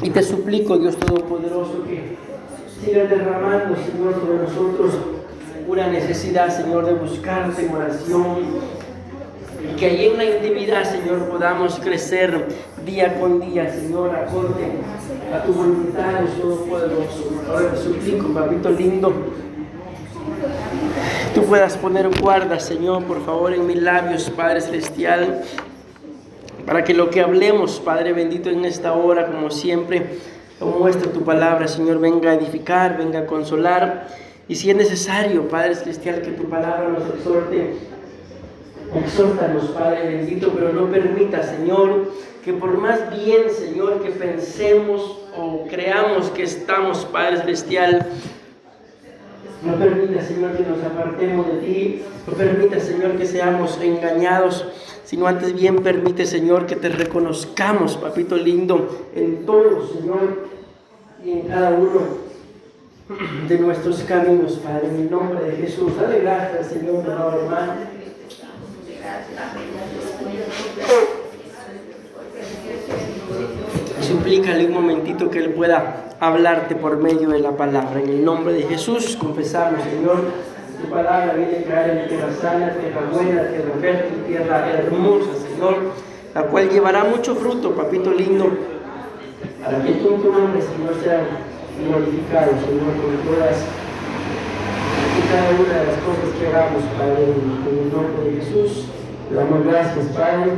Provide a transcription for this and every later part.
Y te suplico, Dios Todopoderoso, que sigas derramando, Señor, sobre nosotros una necesidad, Señor, de buscarte en oración. Y que allí en la intimidad, Señor, podamos crecer día con día, Señor, acorde a tu voluntad, Dios Todopoderoso. Ahora te suplico, papito lindo, tú puedas poner guarda, Señor, por favor, en mis labios, Padre Celestial, para que lo que hablemos, Padre bendito, en esta hora, como siempre, como muestra tu palabra, Señor, venga a edificar, venga a consolar. Y si es necesario, Padre Celestial, que tu palabra nos exhorte, exhórtanos, Padre bendito, pero no permita, Señor, que por más bien, Señor, que pensemos o creamos que estamos, Padre Celestial, no permita, Señor, que nos apartemos de ti, no permita, Señor, que seamos engañados, sino antes bien permite, Señor, que te reconozcamos, papito lindo, en todo, Señor, y en cada uno de nuestros caminos, Padre, en el nombre de Jesús. Dale gracias, Señor, mi amado hermano. Suplícale un momentito que Él pueda hablarte por medio de la palabra. En el nombre de Jesús confesamos, Señor, tu palabra viene a caer en tierra sana, tierra buena, tierra fértil, tierra hermosa, Señor, la cual llevará mucho fruto, papito lindo, para que tú, tu nombre, Señor, sea glorificado, Señor, con todas y cada una de las cosas que hagamos, Padre, en el nombre de Jesús. Te damos gracias, Padre,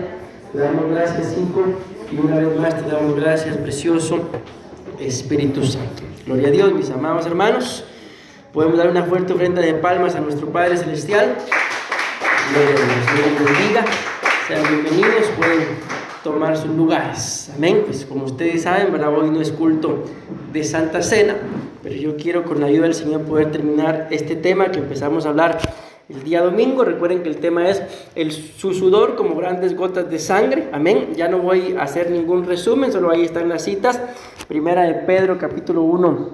te damos gracias, Hijo, y una vez más te damos gracias, precioso Espíritu Santo. Gloria a Dios, mis amados hermanos. Podemos dar una fuerte ofrenda de palmas a nuestro Padre Celestial. Gloria a Dios, Dios les bendiga. Sean bienvenidos, pueden tomar sus lugares. Amén. Pues como ustedes saben, ¿verdad? Hoy no es culto de Santa Cena, pero yo quiero con la ayuda del Señor poder terminar este tema que empezamos a hablar el día domingo. Recuerden que el tema es su sudor como grandes gotas de sangre. Amén. Ya no voy a hacer ningún resumen, solo ahí están las citas. Primera de Pedro, capítulo 1,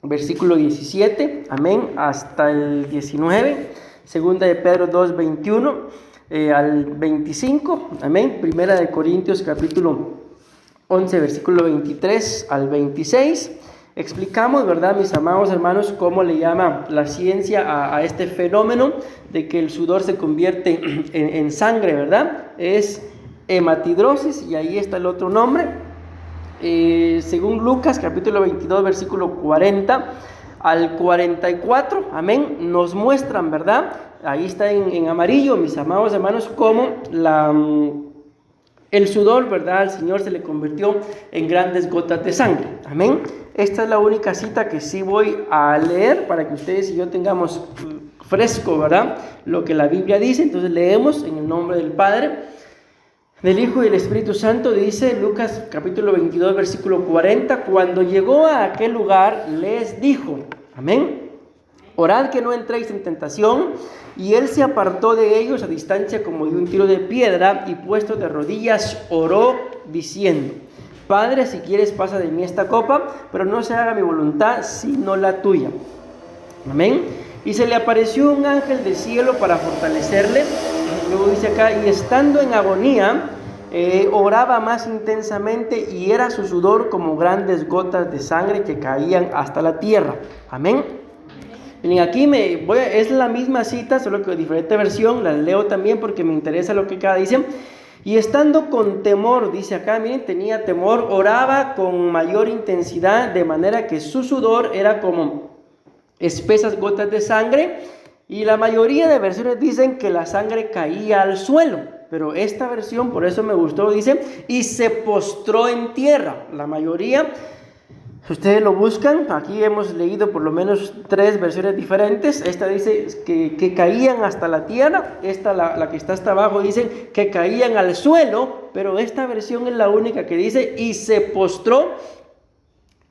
versículo 17. Amén. Hasta el 19. Segunda de Pedro 2, 21 al 25. Amén. Primera de Corintios, capítulo 11, versículo 23 al 26. Explicamos, ¿verdad, mis amados hermanos, cómo le llama la ciencia a este fenómeno de que el sudor se convierte en sangre, ¿verdad? Es hematidrosis, y ahí está el otro nombre. Según Lucas, capítulo 22, versículo 40 al 44, amén, nos muestran, ¿verdad? Ahí está en amarillo, mis amados hermanos, cómo el sudor, ¿verdad? Al Señor se le convirtió en grandes gotas de sangre. Amén. Esta es la única cita que sí voy a leer para que ustedes y yo tengamos fresco, ¿verdad? Lo que la Biblia dice. Entonces leemos en el nombre del Padre, del Hijo y del Espíritu Santo. Dice Lucas capítulo 22, versículo 40. Cuando llegó a aquel lugar, les dijo, amén, orad que no entréis en tentación. Y él se apartó de ellos a distancia como de un tiro de piedra, y puesto de rodillas oró diciendo, Padre, si quieres pasa de mí esta copa, pero no se haga mi voluntad sino la tuya. Amén. Y se le apareció un ángel del cielo para fortalecerle. Luego dice acá, y estando en agonía, oraba más intensamente, y era su sudor como grandes gotas de sangre que caían hasta la tierra. Amén. Miren, aquí es la misma cita, solo que diferente versión, la leo también porque me interesa lo que cada dice. Y estando con temor, dice acá, miren, tenía temor, oraba con mayor intensidad, de manera que su sudor era como espesas gotas de sangre, y la mayoría de versiones dicen que la sangre caía al suelo, pero esta versión, por eso me gustó, dice, y se postró en tierra. La mayoría, si ustedes lo buscan, aquí hemos leído por lo menos 3 versiones diferentes. Esta dice que caían hasta la tierra, esta la que está hasta abajo dice que caían al suelo, pero esta versión es la única que dice y se postró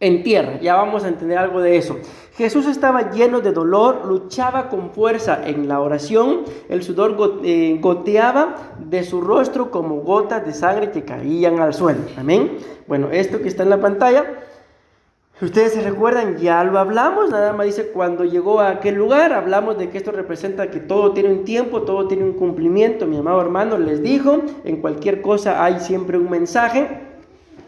en tierra. Ya vamos a entender algo de eso. Jesús estaba lleno de dolor, luchaba con fuerza en la oración, el sudor goteaba de su rostro como gotas de sangre que caían al suelo. Amén. Bueno, esto que está en la pantalla, si ustedes se recuerdan, ya lo hablamos. Nada más dice cuando llegó a aquel lugar. Hablamos de que esto representa que todo tiene un tiempo, todo tiene un cumplimiento. Mi amado hermano les dijo, en cualquier cosa hay siempre un mensaje.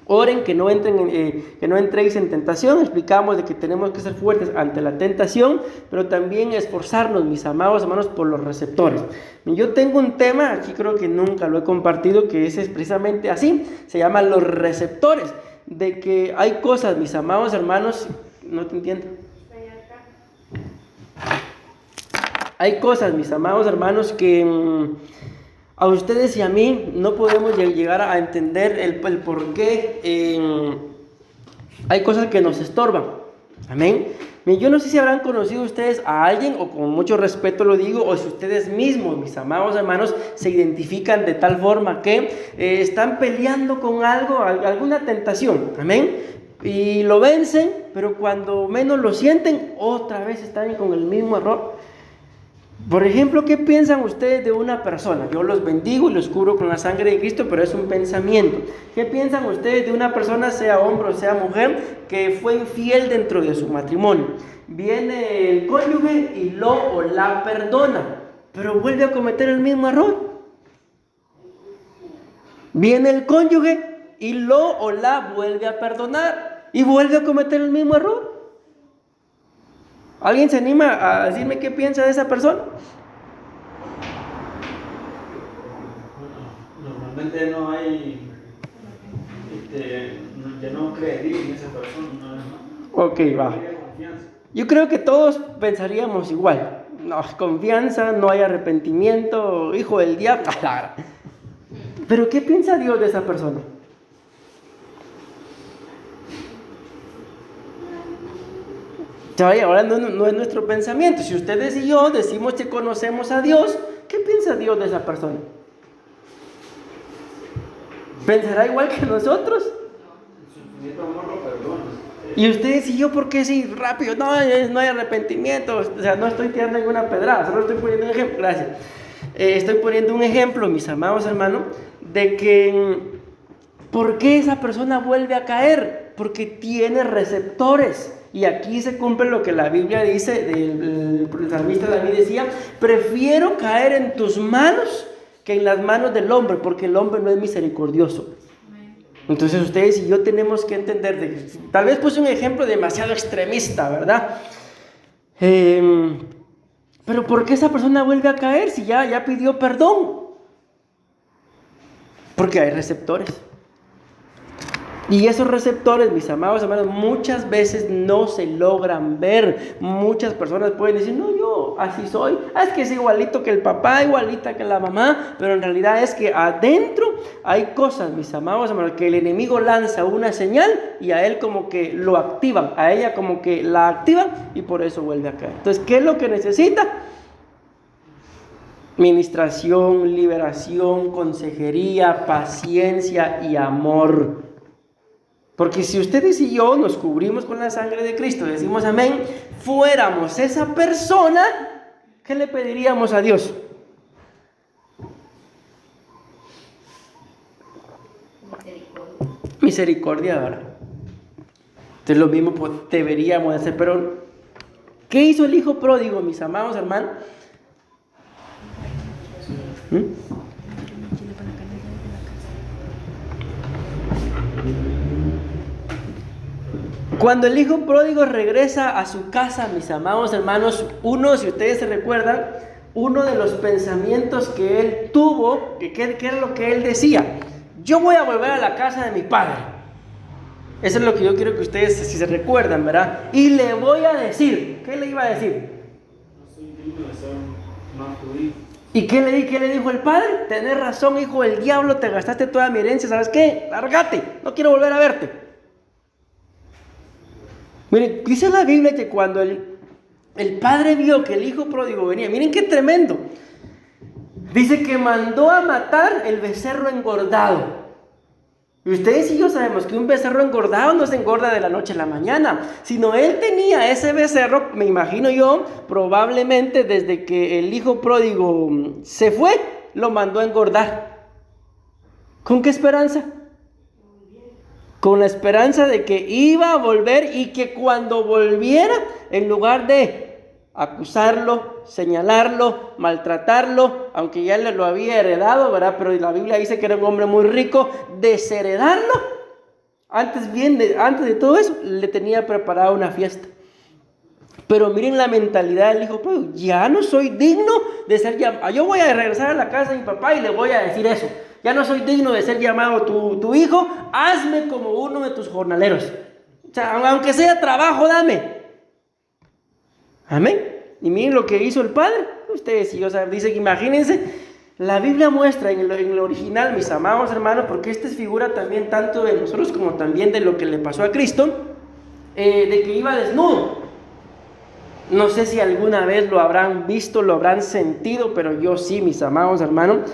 Oren que no entréis en tentación. Explicamos de que tenemos que ser fuertes ante la tentación, pero también esforzarnos, mis amados hermanos, por los receptores. Yo tengo un tema, aquí creo que nunca lo he compartido, que es precisamente así, se llama los receptores, de que hay cosas, mis amados hermanos, no te entiendo. Hay cosas, mis amados hermanos, que a ustedes y a mí no podemos llegar a entender el por qué hay cosas que nos estorban. Amén. Yo no sé si habrán conocido ustedes a alguien, o con mucho respeto lo digo, o si ustedes mismos, mis amados hermanos, se identifican de tal forma que están peleando con algo, alguna tentación. Amén. Y lo vencen, pero cuando menos lo sienten, otra vez están con el mismo error. Por ejemplo, ¿qué piensan ustedes de una persona? Yo los bendigo y los cubro con la sangre de Cristo, pero es un pensamiento. ¿Qué piensan ustedes de una persona, sea hombre o sea mujer, que fue infiel dentro de su matrimonio? Viene el cónyuge y lo o la perdona, pero vuelve a cometer el mismo error. Viene el cónyuge y lo o la vuelve a perdonar y vuelve a cometer el mismo error. ¿Alguien se anima a decirme qué piensa de esa persona? Normalmente no hay, ya no creería en esa persona, ¿no? Ok, va. Yo creo que todos pensaríamos igual. No hay confianza, no hay arrepentimiento, hijo del diablo. Pero ¿qué piensa Dios de esa persona? Ahora no es nuestro pensamiento. Si ustedes y yo decimos que conocemos a Dios, ¿qué piensa Dios de esa persona? ¿Pensará igual que nosotros? Y ustedes y yo, ¿por qué sí rápido? No hay arrepentimiento. O sea, no estoy tirando ninguna pedrada, solo estoy poniendo un ejemplo. Gracias. Estoy poniendo un ejemplo, mis amados hermanos, de que ¿por qué esa persona vuelve a caer? Porque tiene receptores. Y aquí se cumple lo que la Biblia dice, el salmista David decía: prefiero caer en tus manos que en las manos del hombre, porque el hombre no es misericordioso. Entonces ustedes y yo tenemos que entender, tal vez puse un ejemplo demasiado extremista, ¿verdad? Pero ¿por qué esa persona vuelve a caer si ya pidió perdón? Porque hay receptores. Y esos receptores, mis amados hermanos, muchas veces no se logran ver. Muchas personas pueden decir: no, yo así soy. Es que es igualito que el papá, igualita que la mamá. Pero en realidad es que adentro hay cosas, mis amados hermanos, que el enemigo lanza una señal y a él como que lo activan, a ella como que la activan, y por eso vuelve a caer. Entonces, ¿qué es lo que necesita? Ministración, liberación, consejería, paciencia y amor. Porque si ustedes y yo nos cubrimos con la sangre de Cristo, decimos amén, fuéramos esa persona, ¿qué le pediríamos a Dios? Misericordia, ¿verdad? Entonces lo mismo deberíamos hacer. Pero ¿qué hizo el hijo pródigo, mis amados hermanos? Cuando el hijo pródigo regresa a su casa, mis amados hermanos, si ustedes se recuerdan, uno de los pensamientos que él tuvo, que era lo que él decía: yo voy a volver a la casa de mi padre. Eso es lo que yo quiero que ustedes, si se recuerdan, ¿verdad? Y le voy a decir, ¿qué le iba a decir? No soy digno de ser más tu hijo. ¿Y qué le dijo el padre? Tenés razón, hijo del diablo, te gastaste toda mi herencia, ¿sabes qué? Lárgate, no quiero volver a verte. Miren, dice la Biblia que cuando el padre vio que el hijo pródigo venía, miren qué tremendo, dice que mandó a matar el becerro engordado. Y ustedes y yo sabemos que un becerro engordado no se engorda de la noche a la mañana, sino él tenía ese becerro, me imagino yo, probablemente desde que el hijo pródigo se fue, lo mandó a engordar. ¿Con qué esperanza? Con la esperanza de que iba a volver, y que cuando volviera, en lugar de acusarlo, señalarlo, maltratarlo, aunque ya le lo había heredado, ¿verdad? Pero la Biblia dice que era un hombre muy rico, desheredarlo, Antes de todo eso, le tenía preparada una fiesta. Pero miren la mentalidad del hijo pródigo. Ya no soy digno de ser llamado. Yo voy a regresar a la casa de mi papá y le voy a decir eso. Ya no soy digno de ser llamado tu hijo. Hazme como uno de tus jornaleros. O sea, aunque sea trabajo, dame. Amén. Y miren lo que hizo el padre. Ustedes, o sea, dice que imagínense. La Biblia muestra en el original, mis amados hermanos, porque esta es figura también tanto de nosotros como también de lo que le pasó a Cristo, de que iba desnudo. No sé si alguna vez lo habrán visto, lo habrán sentido, pero yo sí, mis amados hermanos.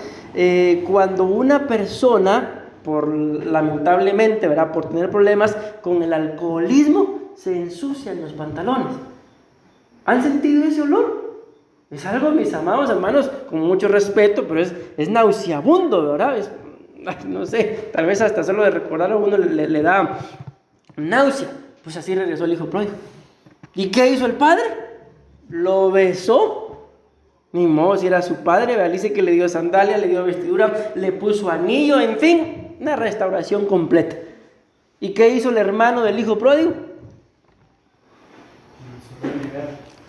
Cuando una persona, lamentablemente, ¿verdad?, por tener problemas con el alcoholismo, se ensucian los pantalones. ¿Han sentido ese olor? Es algo, mis amados hermanos, con mucho respeto, pero es nauseabundo, ¿verdad? No sé, tal vez hasta solo de recordar a uno le da náusea. Pues así regresó el hijo pródigo. ¿Y qué hizo el padre? Lo besó. Ni modo, si era su padre, ¿verdad? Dice que le dio sandalia, le dio vestidura, le puso anillo, en fin, una restauración completa. ¿Y qué hizo el hermano del hijo pródigo?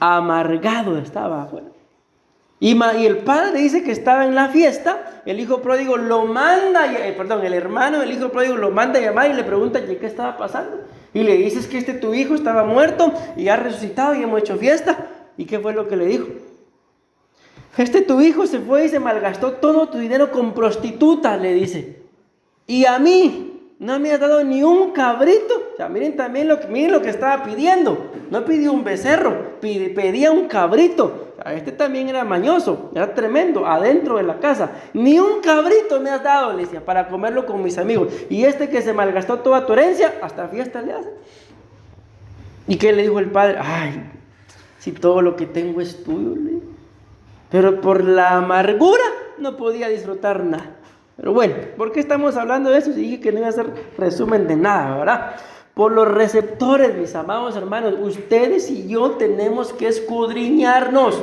Amargado estaba. Bueno. Y el padre dice que estaba en la fiesta. El hijo pródigo lo manda, el hermano del hijo pródigo lo manda a llamar y le pregunta qué estaba pasando. Y le dices que tu hijo estaba muerto y ha resucitado y hemos hecho fiesta. ¿Y qué fue lo que le dijo? Tu hijo se fue y se malgastó todo tu dinero con prostitutas, le dice. Y a mí no me has dado ni un cabrito. O sea, miren lo que estaba pidiendo. No pidió un becerro, pedía un cabrito. O sea, también era mañoso, era tremendo, adentro de la casa. Ni un cabrito me has dado, le decía, para comerlo con mis amigos. Y que se malgastó toda tu herencia, hasta fiesta le hace. ¿Y qué le dijo el padre? Ay, si todo lo que tengo es tuyo, le dijo. Pero por la amargura no podía disfrutar nada. Pero bueno, ¿por qué estamos hablando de eso? Si dije que no iba a hacer resumen de nada, ¿verdad? Por los receptores, mis amados hermanos, ustedes y yo tenemos que escudriñarnos.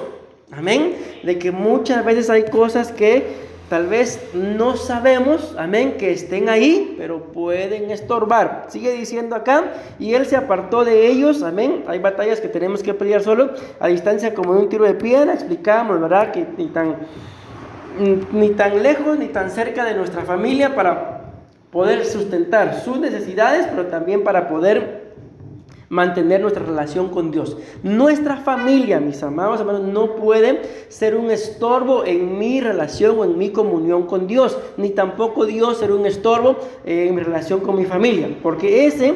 Amén. De que muchas veces hay cosas que tal vez no sabemos, amén, que estén ahí, pero pueden estorbar. Sigue diciendo acá, y él se apartó de ellos, amén. Hay batallas que tenemos que pelear solo, a distancia como de un tiro de piedra. Explicamos, ¿verdad? Que ni tan lejos ni tan cerca de nuestra familia para poder sustentar sus necesidades, pero también para poder mantener nuestra relación con Dios. Nuestra familia, mis amados hermanos, no puede ser un estorbo en mi relación o en mi comunión con Dios, ni tampoco Dios ser un estorbo en mi relación con mi familia, porque ese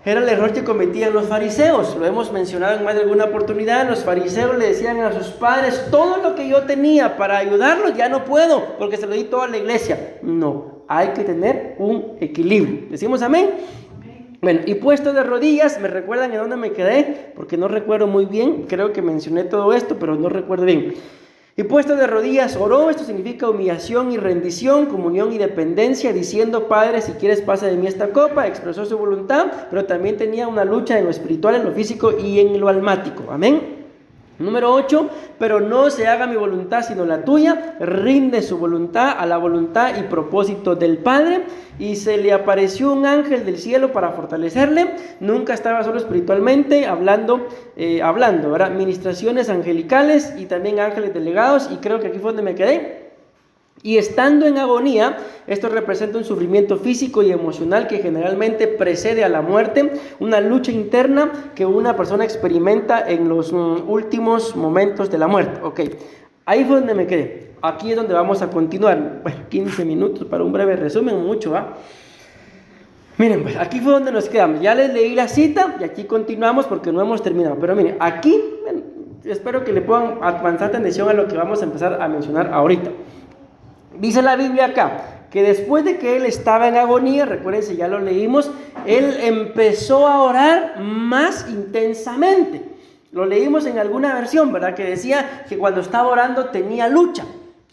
era el error que cometían los fariseos. Lo hemos mencionado en más de alguna oportunidad. Los fariseos le decían a sus padres: todo lo que yo tenía para ayudarlos ya no puedo, porque se lo di todo a la iglesia. No, hay que tener un equilibrio. ¿Decimos amén? Bueno, y puesto de rodillas, ¿me recuerdan en dónde me quedé? Porque no recuerdo muy bien, creo que mencioné todo esto, pero no recuerdo bien. Y puesto de rodillas oró. Esto significa humillación y rendición, comunión y dependencia, diciendo: Padre, si quieres pasa de mí esta copa. Expresó su voluntad, pero también tenía una lucha en lo espiritual, en lo físico y en lo almático. Amén. Número 8, pero no se haga mi voluntad sino la tuya. Rinde su voluntad a la voluntad y propósito del Padre. Y se le apareció un ángel del cielo para fortalecerle. Nunca estaba solo espiritualmente, hablando, ¿verdad? Ministraciones angelicales y también ángeles delegados. Y creo que aquí fue donde me quedé. Y estando en agonía, esto representa un sufrimiento físico y emocional que generalmente precede a la muerte, una lucha interna que una persona experimenta en los últimos momentos de la muerte. Ok, ahí fue donde me quedé. Aquí es donde vamos a continuar. Bueno, 15 minutos para un breve resumen, mucho, ¿va? Miren, pues aquí fue donde nos quedamos. Ya les leí la cita y aquí continuamos porque no hemos terminado. Pero miren, aquí espero que le puedan avanzar atención a lo que vamos a empezar a mencionar ahorita. Dice la Biblia acá que después de que él estaba en agonía, recuérdense, ya lo leímos, él empezó a orar más intensamente. Lo leímos en alguna versión, ¿verdad? Que decía que cuando estaba orando tenía lucha.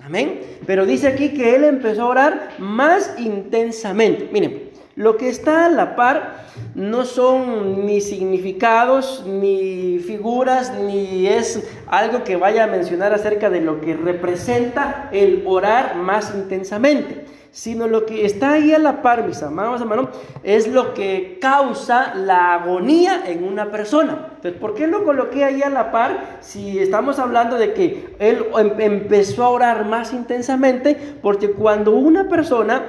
Amén. Pero dice aquí que él empezó a orar más intensamente. Miren, lo que está a la par no son ni significados, ni figuras, ni es algo que vaya a mencionar acerca de lo que representa el orar más intensamente, sino lo que está ahí a la par, mis amados hermanos, es lo que causa la agonía en una persona. Entonces, ¿por qué lo coloqué ahí a la par? Si estamos hablando de que él empezó a orar más intensamente, porque cuando una persona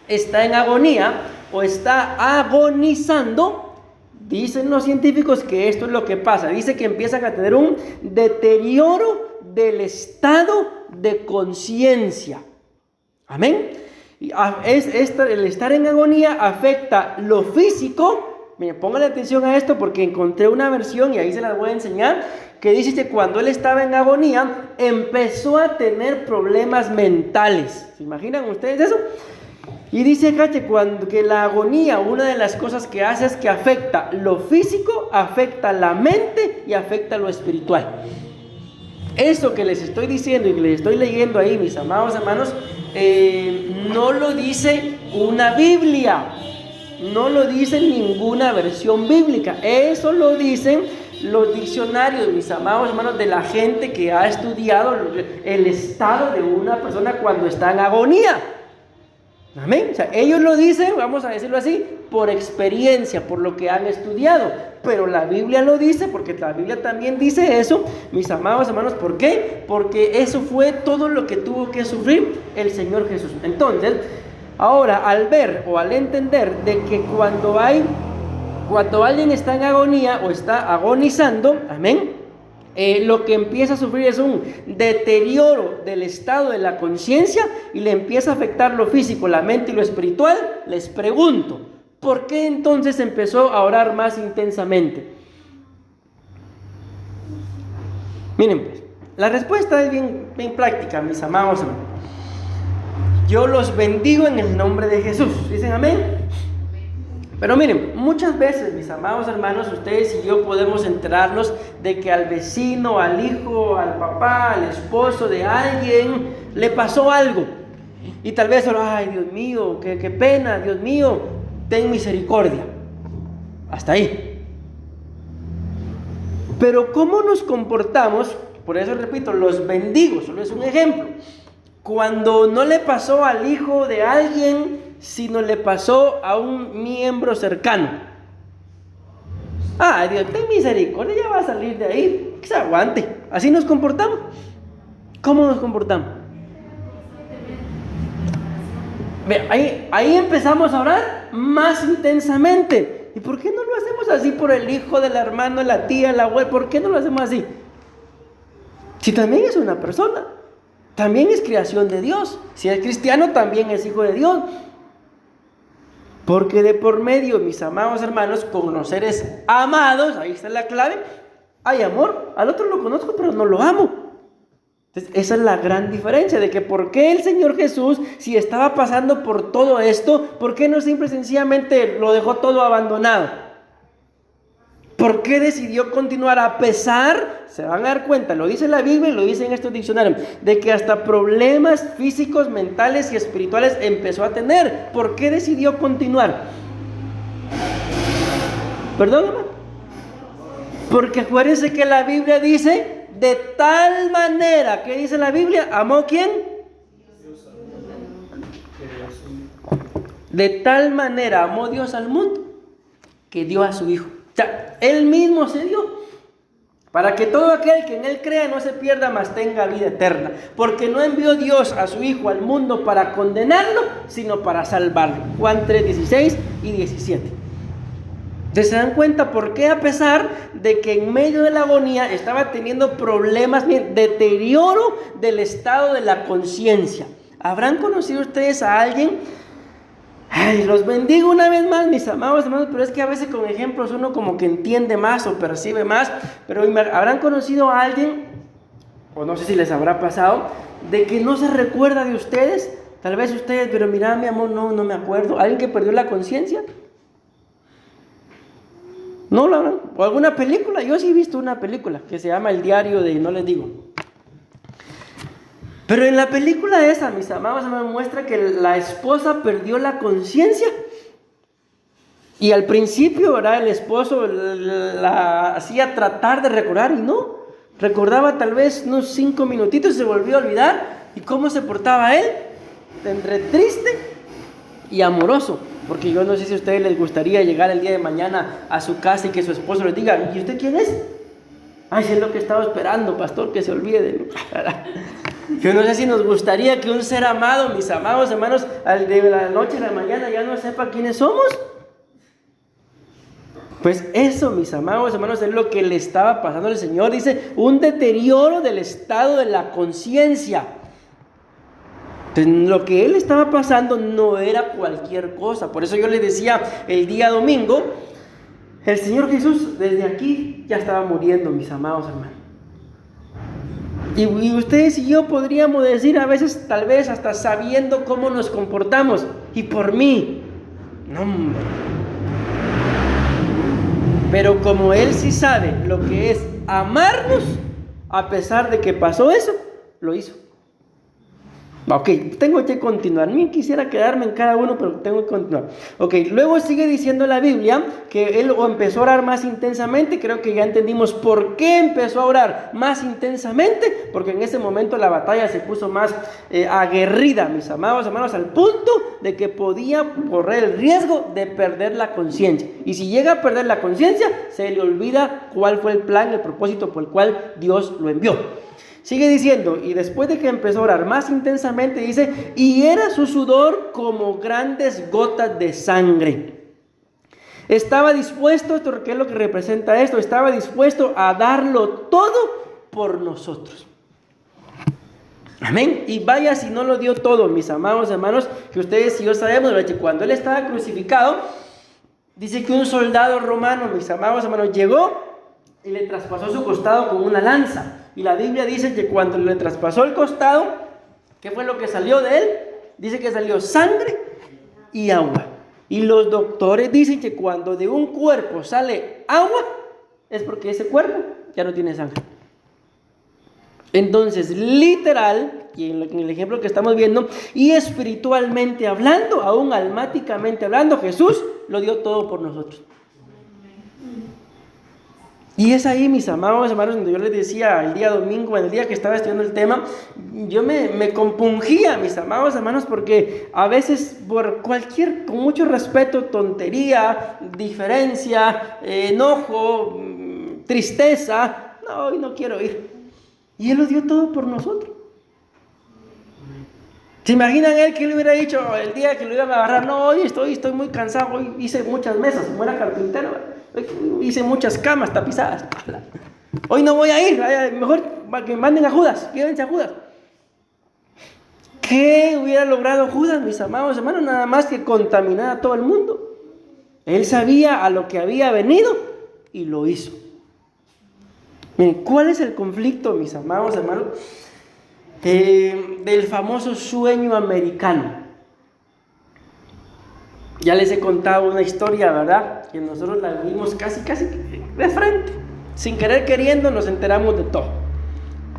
está en agonía o está agonizando, dicen los científicos que esto es lo que pasa. Dice que empiezan a tener un deterioro del estado de conciencia. Amén. El estar en agonía afecta lo físico. Miren, pónganle atención a esto porque encontré una versión y ahí se las voy a enseñar, que dice que cuando él estaba en agonía empezó a tener problemas mentales. ¿Se imaginan ustedes eso? Y dice acá que la agonía, una de las cosas que hace es que afecta lo físico, afecta la mente y afecta lo espiritual. Eso que les estoy diciendo y que les estoy leyendo ahí, mis amados hermanos, no lo dice una Biblia, no lo dice ninguna versión bíblica. Eso lo dicen los diccionarios, mis amados hermanos, de la gente que ha estudiado el estado de una persona cuando está en agonía. Amén. O sea, ellos lo dicen, vamos a decirlo así, por experiencia, por lo que han estudiado. Pero la Biblia lo dice, porque la Biblia también dice eso, mis amados hermanos. ¿Por qué? Porque eso fue todo lo que tuvo que sufrir el Señor Jesús. Entonces, ahora al ver o al entender de que cuando alguien está en agonía o está agonizando, amén, lo que empieza a sufrir es un deterioro del estado de la conciencia y le empieza a afectar lo físico, la mente y lo espiritual. Les pregunto, ¿por qué entonces empezó a orar más intensamente? Miren pues, la respuesta es bien práctica, mis amados hermanos. Yo los bendigo en el nombre de Jesús. ¿Dicen amén? Pero miren, muchas veces, mis amados hermanos, ustedes y yo podemos enterarnos de que al vecino, al hijo, al papá, al esposo de alguien le pasó algo. Y tal vez solo, ay, Dios mío, qué pena, Dios mío, ten misericordia. Hasta ahí. Pero ¿cómo nos comportamos? Por eso repito, los bendigo, solo es un ejemplo. Cuando no le pasó al hijo de alguien, sino le pasó a un miembro cercano. Ah, Dios, ten misericordia, ya va a salir de ahí, que se aguante. Así nos comportamos. ¿Cómo nos comportamos? Ahí empezamos a orar más intensamente. ¿Y por qué no lo hacemos así por el hijo, del hermano, la tía, la abuela? ¿Por qué no lo hacemos así? Si también es una persona, también es creación de Dios. Si es cristiano, también es hijo de Dios. Porque de por medio, mis amados hermanos, con los seres amados, ahí está la clave, hay amor. Al otro lo conozco, pero no lo amo. Entonces, esa es la gran diferencia de que por qué el Señor Jesús, si estaba pasando por todo esto, ¿por qué no simple y sencillamente lo dejó todo abandonado? ¿Por qué decidió continuar a pesar? Se van a dar cuenta, lo dice la Biblia y lo dicen estos diccionarios, de que hasta problemas físicos, mentales y espirituales empezó a tener. ¿Por qué decidió continuar? ¿Perdón, hermano? Porque acuérdense que la Biblia dice, de tal manera, ¿qué dice la Biblia? ¿Amó quién? De tal manera amó Dios al mundo que dio a su Hijo. O sea, Él mismo se dio para que todo aquel que en Él crea no se pierda, mas tenga vida eterna. Porque no envió Dios a su Hijo al mundo para condenarlo, sino para salvarlo. Juan 3, 16 y 17. Entonces se dan cuenta por qué, a pesar de que en medio de la agonía estaba teniendo problemas, deterioro del estado de la conciencia. ¿Habrán conocido ustedes a alguien? Ay, los bendigo una vez más, mis amados hermanos, pero es que a veces con ejemplos uno como que entiende más o percibe más. Pero ¿habrán conocido a alguien, o no sé si les habrá pasado, de que no se recuerda de ustedes? Tal vez ustedes, pero mira, mi amor, no me acuerdo. ¿Alguien que perdió la conciencia? ¿No lo habrán? ¿O alguna película? Yo sí he visto una película que se llama El diario de, no les digo. Pero en la película esa, mis amados, me muestra que la esposa perdió la conciencia. Y al principio, ¿verdad?, el esposo la hacía tratar de recordar y no. Recordaba tal vez unos 5 minutitos y se volvió a olvidar. ¿Y cómo se portaba él? entre triste y amoroso. Porque yo no sé si a ustedes les gustaría llegar el día de mañana a su casa y que su esposo les diga: ¿y usted quién es? Ay, si es lo que estaba esperando, pastor, que se olvide de mí. Yo no sé si nos gustaría que un ser amado, mis amados hermanos, de la noche a la mañana ya no sepa quiénes somos. Pues eso, mis amados hermanos, es lo que le estaba pasando al Señor. Dice, un deterioro del estado de la conciencia. Entonces, lo que él estaba pasando no era cualquier cosa. Por eso yo le decía el día domingo, el Señor Jesús desde aquí ya estaba muriendo, mis amados hermanos. Y ustedes y yo podríamos decir a veces, tal vez hasta sabiendo cómo nos comportamos, y por mí, no, hombre. Pero como Él sí sabe lo que es amarnos, a pesar de que pasó eso, lo hizo. Ok, tengo que continuar. Ni quisiera quedarme en cada uno, pero tengo que continuar. Ok, luego sigue diciendo la Biblia que él empezó a orar más intensamente. Creo que ya entendimos por qué empezó a orar más intensamente. Porque en ese momento la batalla se puso más aguerrida, mis amados hermanos, al punto de que podía correr el riesgo de perder la conciencia. Y si llega a perder la conciencia, se le olvida cuál fue el plan, el propósito por el cual Dios lo envió. Sigue diciendo, y después de que empezó a orar más intensamente, dice, y era su sudor como grandes gotas de sangre. Estaba dispuesto, ¿qué es lo que representa esto? Estaba dispuesto a darlo todo por nosotros. Amén. Y vaya si no lo dio todo, mis amados hermanos, que ustedes y yo sabemos, que cuando él estaba crucificado, dice que un soldado romano, mis amados hermanos, llegó y le traspasó su costado con una lanza. Y la Biblia dice que cuando le traspasó el costado, ¿qué fue lo que salió de él? Dice que salió sangre y agua. Y los doctores dicen que cuando de un cuerpo sale agua, es porque ese cuerpo ya no tiene sangre. Entonces, literal, y en el ejemplo que estamos viendo, y espiritualmente hablando, aún almáticamente hablando, Jesús lo dio todo por nosotros. Y es ahí, mis amados hermanos, donde yo les decía el día domingo, en el día que estaba estudiando el tema, yo me compungía, mis amados hermanos, porque a veces por con mucho respeto, tontería, diferencia, enojo, tristeza, no, hoy no quiero ir. Y Él lo dio todo por nosotros. ¿Se imaginan él que le hubiera dicho el día que lo iban a agarrar? No, hoy estoy muy cansado, hoy hice muchas mesas, como era carpintero, hice muchas camas tapizadas. Hoy no voy a ir, mejor que me manden a Judas, llévense a Judas. ¿Qué hubiera logrado Judas, mis amados hermanos? Nada más que contaminar a todo el mundo. Él sabía a lo que había venido y lo hizo. Miren, ¿cuál es el conflicto, mis amados hermanos? Del famoso sueño americano. Ya les he contado una historia, ¿verdad? Que nosotros la vimos casi de frente. Sin querer queriendo nos enteramos de todo.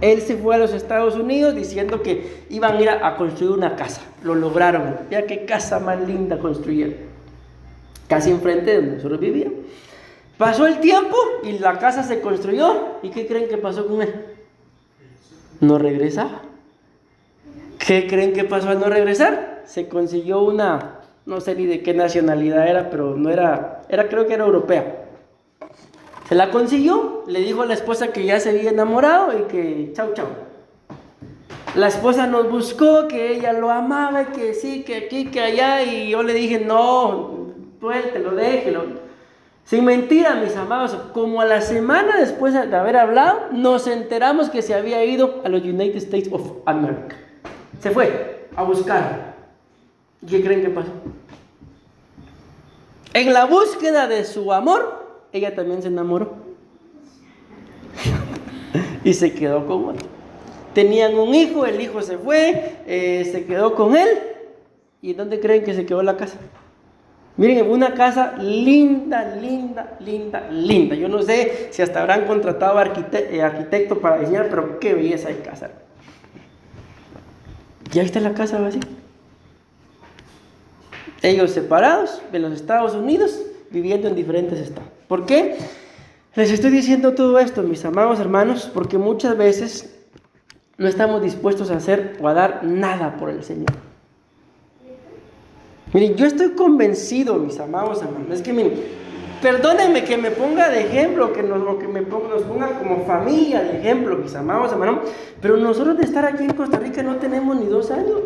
Él se fue a los Estados Unidos diciendo que iban a ir a construir una casa. Lo lograron. Ya qué casa más linda construyeron. Casi enfrente de donde nosotros vivíamos. Pasó el tiempo y la casa se construyó. ¿Y qué creen que pasó con él? No regresaba. ¿Qué creen que pasó al no regresar? Se consiguió una, no sé ni de qué nacionalidad era, pero no era, creo que era europea. Se la consiguió, le dijo a la esposa que ya se había enamorado y que chau. La esposa nos buscó, que ella lo amaba, que sí, que aquí, que allá, y yo le dije, no, suéltelo, déjelo. Sin mentira, mis amados, como a la semana después de haber hablado, nos enteramos que se había ido a los United States of America. Se fue a buscar. ¿Y qué creen que pasó? En la búsqueda de su amor, ella también se enamoró. Y se quedó con otro. Tenían un hijo, el hijo se fue, se quedó con él. ¿Y dónde creen que se quedó la casa? Miren, una casa linda. Yo no sé si hasta habrán contratado arquitecto para diseñar, pero qué belleza de casa. Y ahí está la casa vacía. Ellos separados en los Estados Unidos, viviendo en diferentes estados. ¿Por qué? Les estoy diciendo todo esto, mis amados hermanos, porque muchas veces no estamos dispuestos a hacer o a dar nada por el Señor. Miren, yo estoy convencido, mis amados hermanos, es que miren, perdónenme que me ponga de ejemplo, nos ponga como familia de ejemplo, mis amados hermanos, pero nosotros de estar aquí en Costa Rica no tenemos ni 2 años.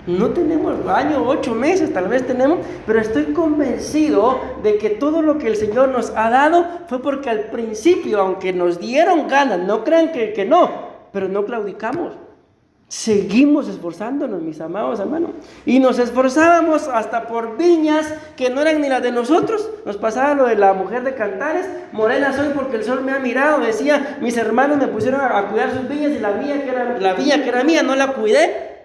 No tenemos año, 8 meses, tal vez tenemos, pero estoy convencido de que todo lo que el Señor nos ha dado fue porque al principio, aunque nos dieron ganas, no crean que no, pero no claudicamos. Seguimos esforzándonos, mis amados hermanos, y nos esforzábamos hasta por viñas que no eran ni las de nosotros. Nos pasaba lo de la mujer de Cantares: morena soy porque el sol me ha mirado. Decía, mis hermanos me pusieron a cuidar sus viñas y la viña que era mía no la cuidé.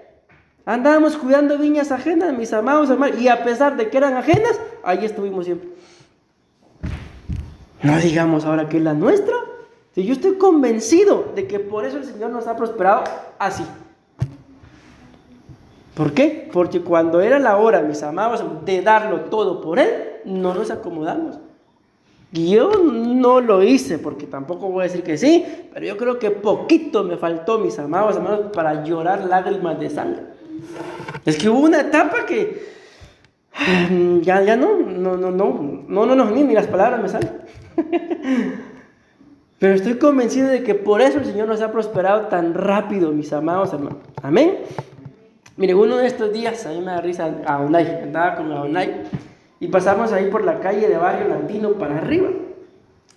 Andábamos cuidando viñas ajenas, mis amados hermanos, y a pesar de que eran ajenas, ahí estuvimos siempre. No digamos ahora que es la nuestra. Si yo estoy convencido de que por eso el Señor nos ha prosperado así. ¿Por qué? Porque cuando era la hora, mis amados, de darlo todo por Él, no nos acomodamos. Yo no lo hice, porque tampoco voy a decir que sí, pero yo creo que poquito me faltó, mis amados hermanos, para llorar lágrimas de sangre. Es que hubo una etapa que ya no, ni las palabras me salen. Pero estoy convencido de que por eso el Señor nos ha prosperado tan rápido, mis amados hermanos. Amén. Miren, uno de estos días, a mí me da risa a Onay, andaba con a Onay, y pasamos ahí por la calle de Barrio Latino para arriba.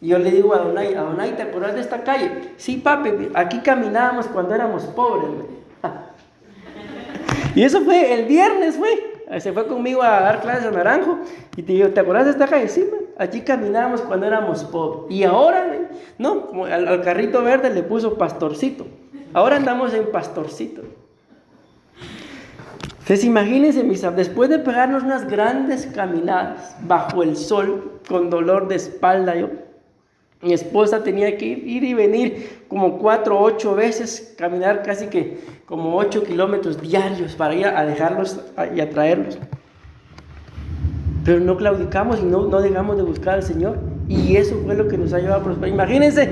Y yo le digo a Onay, ¿te acuerdas de esta calle? Sí, papi, aquí caminábamos cuando éramos pobres. Y eso fue el viernes, se fue conmigo a dar clases a Naranjo, y te digo, ¿te acuerdas de esta calle? Sí, aquí caminábamos cuando éramos pobres. Y ahora, no, como al carrito verde le puso Pastorcito. Ahora andamos en Pastorcito. Entonces imagínense, después de pegarnos unas grandes caminadas bajo el sol, con dolor de espalda, mi esposa tenía que ir y venir como 4 o 8 veces, caminar casi que como 8 kilómetros diarios para ir a dejarlos y a traerlos. Pero no claudicamos y no dejamos de buscar al Señor, y eso fue lo que nos ha llevado a prosperar. Imagínense,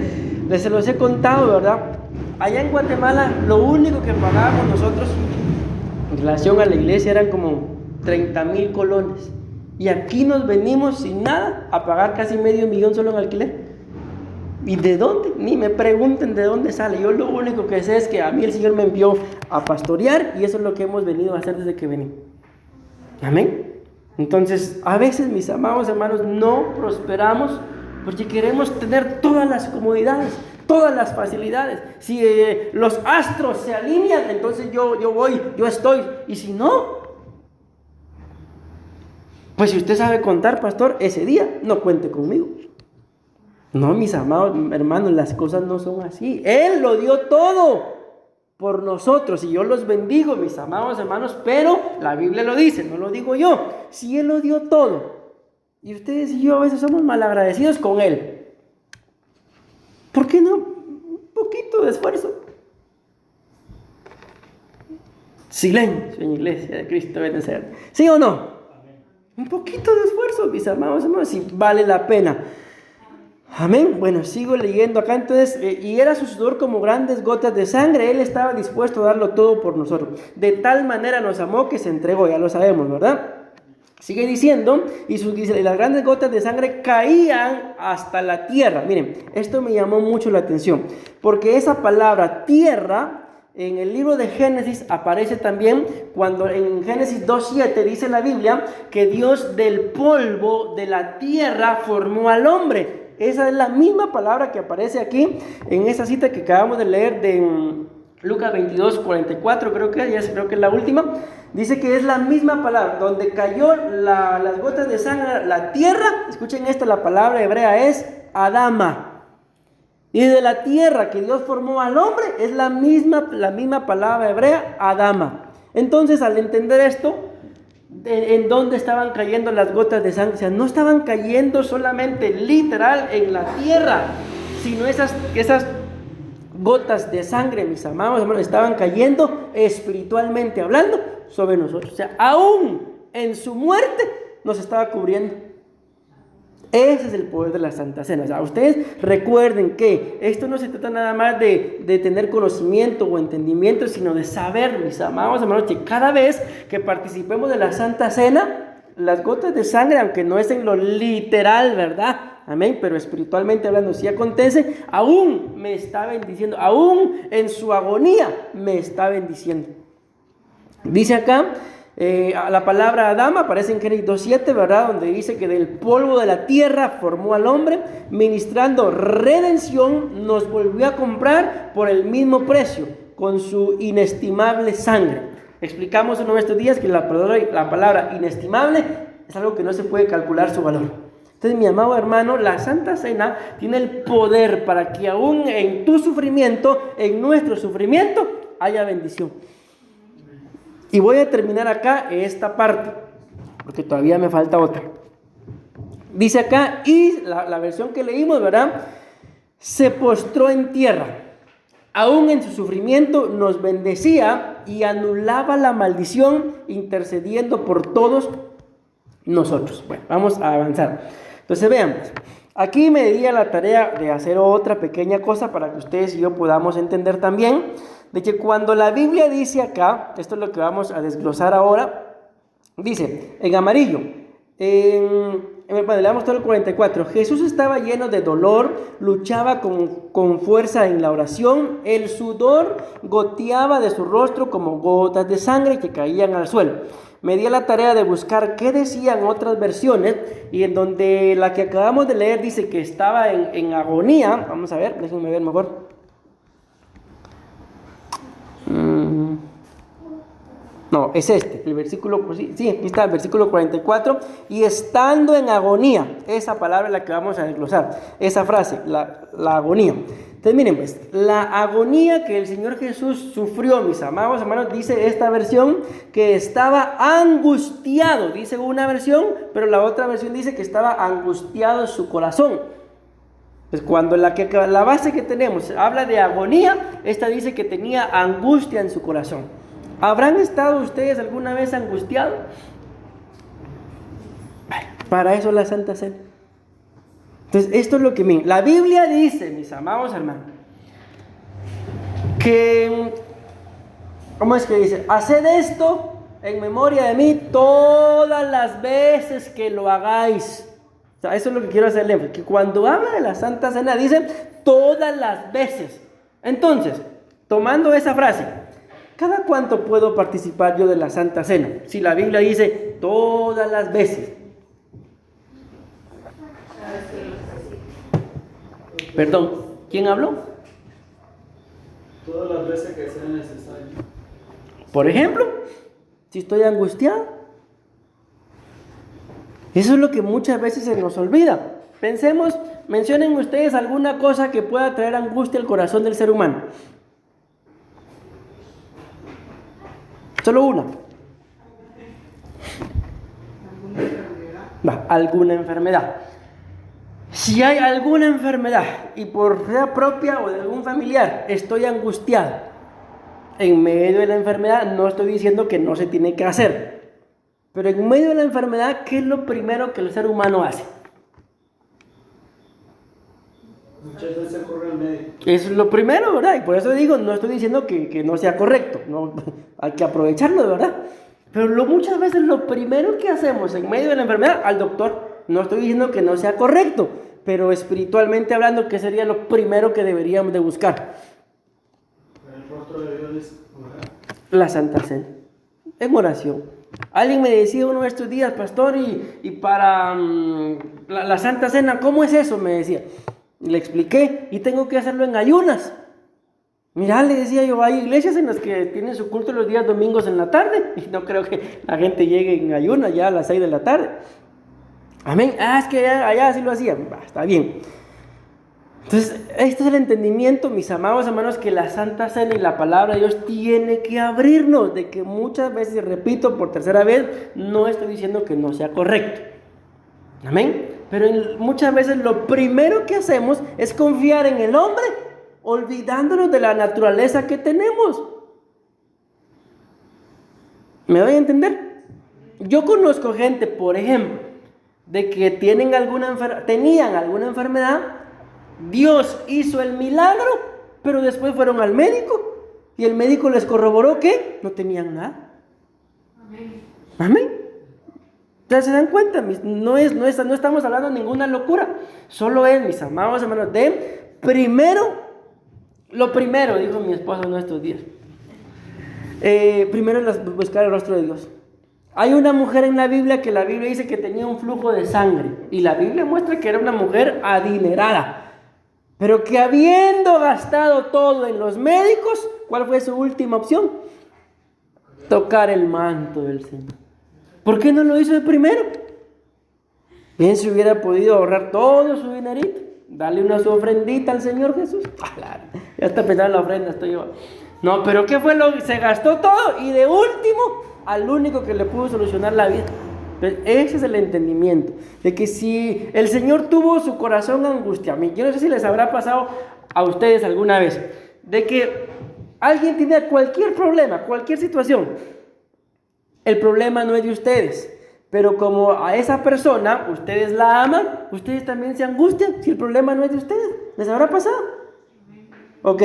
se los he contado, ¿verdad? Allá en Guatemala, lo único que pagábamos nosotros en relación a la iglesia eran como 30,000 colones. Y aquí nos venimos sin nada a pagar casi $500,000 solo en alquiler. ¿Y de dónde? Ni me pregunten de dónde sale. Yo lo único que sé es que a mí el Señor me envió a pastorear, y eso es lo que hemos venido a hacer desde que venimos. Amén. Entonces, a veces, mis amados hermanos, no prosperamos porque queremos tener todas las comodidades, todas las facilidades. Si los astros se alinean, entonces yo voy, yo estoy. Y si no, pues si usted sabe contar, pastor, ese día no cuente conmigo. No, mis amados hermanos, las cosas no son así. Él lo dio todo por nosotros, y yo los bendigo, mis amados hermanos, pero la Biblia lo dice, no lo digo yo. Si Él lo dio todo, y ustedes y yo a veces somos malagradecidos con Él, ¿por qué no? Un poquito de esfuerzo. Silencio en Iglesia de Cristo Benecer. ¿Sí o no? Un poquito de esfuerzo, mis amados hermanos, si vale la pena. Amén. Bueno, sigo leyendo acá. Entonces, y era su sudor como grandes gotas de sangre. Él estaba dispuesto a darlo todo por nosotros. De tal manera nos amó que se entregó. Ya lo sabemos, ¿verdad? Sigue diciendo, dice, las grandes gotas de sangre caían hasta la tierra. Miren, esto me llamó mucho la atención, porque esa palabra tierra en el libro de Génesis aparece también cuando en Génesis 2:7 dice la Biblia que Dios del polvo de la tierra formó al hombre. Esa es la misma palabra que aparece aquí en esa cita que acabamos de leer de Lucas 22:44, creo que es la última. Dice que es la misma palabra, donde cayó las gotas de sangre, la tierra. Escuchen esto, la palabra hebrea es Adama. Y de la tierra que Dios formó al hombre es la misma palabra hebrea, Adama. Entonces, al entender esto, ¿en dónde estaban cayendo las gotas de sangre? O sea, no estaban cayendo solamente literal en la tierra, sino esas gotas de sangre, mis amados hermanos, estaban cayendo espiritualmente hablando sobre nosotros. O sea, aún en su muerte nos estaba cubriendo. Ese es el poder de la Santa Cena. O sea, ustedes recuerden que esto no se trata nada más de tener conocimiento o entendimiento, sino de saber, mis amados hermanos, que cada vez que participemos de la Santa Cena, las gotas de sangre, aunque no es en lo literal, ¿verdad? Amén, pero espiritualmente hablando, si acontece, aún me está bendiciendo, aún en su agonía me está bendiciendo. Dice acá, la palabra Adán aparece en Génesis 2:7, ¿verdad? Donde dice que del polvo de la tierra formó al hombre, ministrando redención, nos volvió a comprar por el mismo precio, con su inestimable sangre. Explicamos en estos días que la palabra inestimable es algo que no se puede calcular su valor. Entonces, mi amado hermano, la Santa Cena tiene el poder para que aún en tu sufrimiento, en nuestro sufrimiento, haya bendición. Y voy a terminar acá esta parte, porque todavía me falta otra. Dice acá, y la versión que leímos, ¿verdad? Se postró en tierra. Aún en su sufrimiento nos bendecía y anulaba la maldición, intercediendo por todos nosotros. Bueno, vamos a avanzar. Entonces veamos. Aquí me di a la tarea de hacer otra pequeña cosa para que ustedes y yo podamos entender también de que cuando la Biblia dice acá, esto es lo que vamos a desglosar ahora, dice en amarillo, leamos todo el 44, Jesús estaba lleno de dolor, luchaba con fuerza en la oración, el sudor goteaba de su rostro como gotas de sangre que caían al suelo. Me di a la tarea de buscar qué decían otras versiones, y en donde la que acabamos de leer dice que estaba en agonía. Vamos a ver, déjenme ver mejor. No, es el versículo, sí, aquí está el versículo 44, y estando en agonía, esa palabra es la que vamos a desglosar, esa frase, la agonía. Entonces miren pues, la agonía que el Señor Jesús sufrió, mis amados hermanos, dice esta versión que estaba angustiado, dice una versión, pero la otra versión dice que estaba angustiado su corazón. Pues cuando la base que tenemos habla de agonía, esta dice que tenía angustia en su corazón. ¿Habrán estado ustedes alguna vez angustiados? Para eso la Santa Cena. Entonces, esto es lo que la Biblia dice, mis amados hermanos, que, ¿cómo es que dice? Haced esto en memoria de mí todas las veces que lo hagáis. O sea, eso es lo que quiero hacerle, que cuando habla de la Santa Cena, dice todas las veces. Entonces, tomando esa frase, ¿cada cuánto puedo participar yo de la Santa Cena? Si la Biblia dice todas las veces. Perdón, ¿quién habló? Todas las veces que sea necesario. Por ejemplo, si estoy angustiado. Eso es lo que muchas veces se nos olvida. Pensemos, mencionen ustedes alguna cosa que pueda traer angustia al corazón del ser humano. Solo una. Alguna enfermedad. Si hay alguna enfermedad y por sea propia o de algún familiar estoy angustiado en medio de la enfermedad, no estoy diciendo que no se tiene que hacer, pero en medio de la enfermedad, ¿qué es lo primero que el ser humano hace? Muchas veces corre al médico. Eso es lo primero, ¿verdad? Y por eso digo, no estoy diciendo que no sea correcto, no, hay que aprovecharlo, ¿verdad? Pero muchas veces lo primero que hacemos en medio de la enfermedad, al doctor. No estoy diciendo que no sea correcto, pero espiritualmente hablando, ¿qué sería lo primero que deberíamos de buscar? El rostro de Dios es orar. La Santa Cena, en oración. Alguien me decía uno de estos días, pastor, y para la Santa Cena, ¿cómo es eso? Me decía. Le expliqué, y tengo que hacerlo en ayunas. Mira, le decía yo, hay iglesias en las que tienen su culto los días domingos en la tarde, y no creo que la gente llegue en ayunas ya a las 6 de la tarde. Amén. Es que allá sí lo hacían. Está bien. Entonces, este es el entendimiento, mis amados hermanos, que la Santa Cena y la palabra de Dios tiene que abrirnos, de que muchas veces, repito por tercera vez, no estoy diciendo que no sea correcto. Amén. Pero muchas veces lo primero que hacemos es confiar en el hombre, olvidándonos de la naturaleza que tenemos. ¿Me doy a entender? Yo conozco gente, por ejemplo, de que tenían alguna enfermedad, Dios hizo el milagro, pero después fueron al médico y el médico les corroboró que no tenían nada. Amén. Entonces se dan cuenta, no estamos hablando de ninguna locura, solo es, mis amados hermanos, lo primero, dijo mi esposo en estos días, primero es buscar el rostro de Dios. Hay una mujer en la Biblia que la Biblia dice que tenía un flujo de sangre, y la Biblia muestra que era una mujer adinerada, pero que habiendo gastado todo en los médicos, ¿cuál fue su última opción? Tocar el manto del Señor. ¿Por qué no lo hizo de primero? Bien, si hubiera podido ahorrar todo su dinerito, darle su ofrendita al Señor Jesús. Ya está pensando en la ofrenda, estoy yo. No, pero ¿qué fue se gastó todo y de último al único que le pudo solucionar la vida? Entonces, ese es el entendimiento de que si el Señor tuvo su corazón angustiado, yo no sé si les habrá pasado a ustedes alguna vez, de que alguien tiene cualquier problema, cualquier situación, el problema no es de ustedes, pero como a esa persona ustedes la aman, ustedes también se angustian si el problema no es de ustedes. ¿Les habrá pasado? Ok.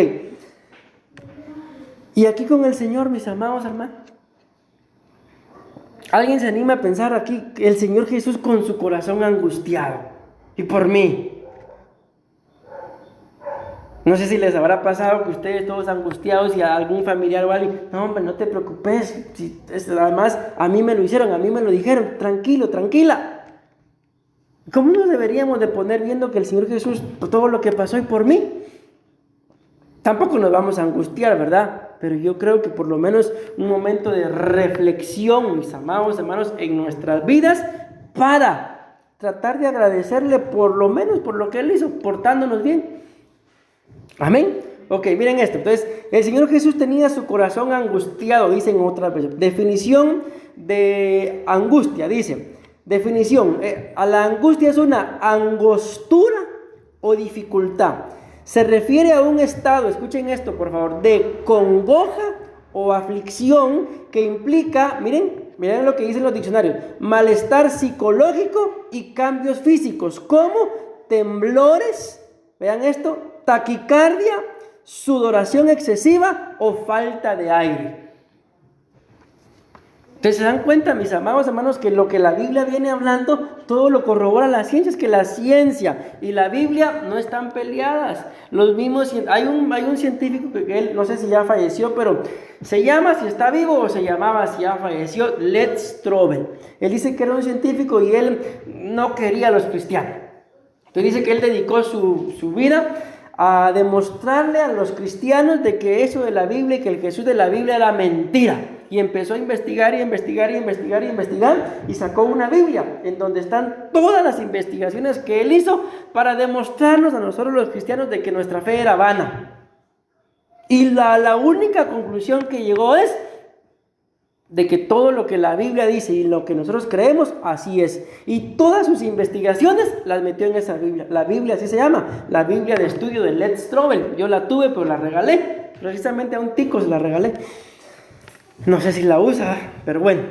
Y aquí con el Señor, mis amados hermanos, ¿alguien se anima a pensar aquí el Señor Jesús con su corazón angustiado? Y por mí. No sé si les habrá pasado que ustedes todos angustiados y a algún familiar o alguien, no hombre, no te preocupes, además a mí me lo hicieron, a mí me lo dijeron, tranquilo, tranquila. ¿Cómo nos deberíamos de poner viendo que el Señor Jesús, todo lo que pasó y por mí? Tampoco nos vamos a angustiar, ¿verdad? Pero yo creo que por lo menos un momento de reflexión, mis amados hermanos, en nuestras vidas, para tratar de agradecerle por lo menos por lo que Él hizo, portándonos bien. Amén. Ok, miren esto. Entonces, el Señor Jesús tenía su corazón angustiado, dice en otra versión. Definición de angustia, dice. Definición, a la angustia es una angostura o dificultad. Se refiere a un estado, escuchen esto por favor, de congoja o aflicción que implica, miren lo que dicen los diccionarios, malestar psicológico y cambios físicos, como temblores, vean esto, taquicardia, sudoración excesiva o falta de aire. Entonces se dan cuenta, mis amados hermanos, que lo que la Biblia viene hablando, todo lo corrobora la ciencia. Es que la ciencia y la Biblia no están peleadas. Los mismos, hay un científico que él, no sé si ya falleció, pero se llama, si está vivo, o se llamaba, si ya falleció, Letz Strobel. Él dice que era un científico y él no quería a los cristianos. Entonces dice que él dedicó su vida a demostrarle a los cristianos de que eso de la Biblia y que el Jesús de la Biblia era mentira. Y empezó a investigar y sacó una Biblia en donde están todas las investigaciones que él hizo para demostrarnos a nosotros los cristianos de que nuestra fe era vana. Y la única conclusión que llegó es de que todo lo que la Biblia dice y lo que nosotros creemos, así es. Y todas sus investigaciones las metió en esa Biblia. La Biblia así se llama, la Biblia de estudio de Letz Strobel. Yo la tuve, pero la regalé. Precisamente a un tico se la regalé. No sé si la usa, pero bueno.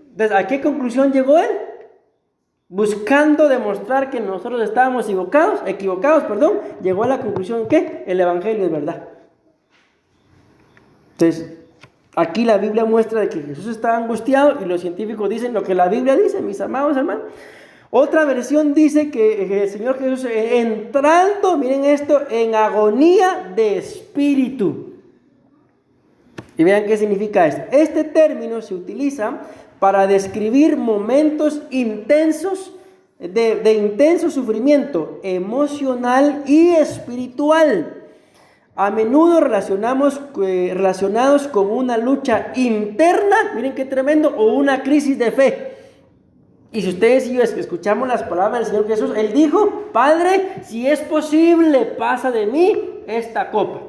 Entonces, ¿a qué conclusión llegó él? Buscando demostrar que nosotros estábamos equivocados, llegó a la conclusión que el Evangelio es verdad. Entonces, aquí la Biblia muestra de que Jesús estaba angustiado y los científicos dicen lo que la Biblia dice, mis amados hermanos. Otra versión dice que el Señor Jesús entrando, miren esto, en agonía de espíritu. Y vean qué significa esto. Este término se utiliza para describir momentos intensos, de intenso sufrimiento emocional y espiritual. A menudo relacionados con una lucha interna, miren qué tremendo, o una crisis de fe. Y si ustedes y yo escuchamos las palabras del Señor Jesús, Él dijo, Padre, si es posible, pasa de mí esta copa.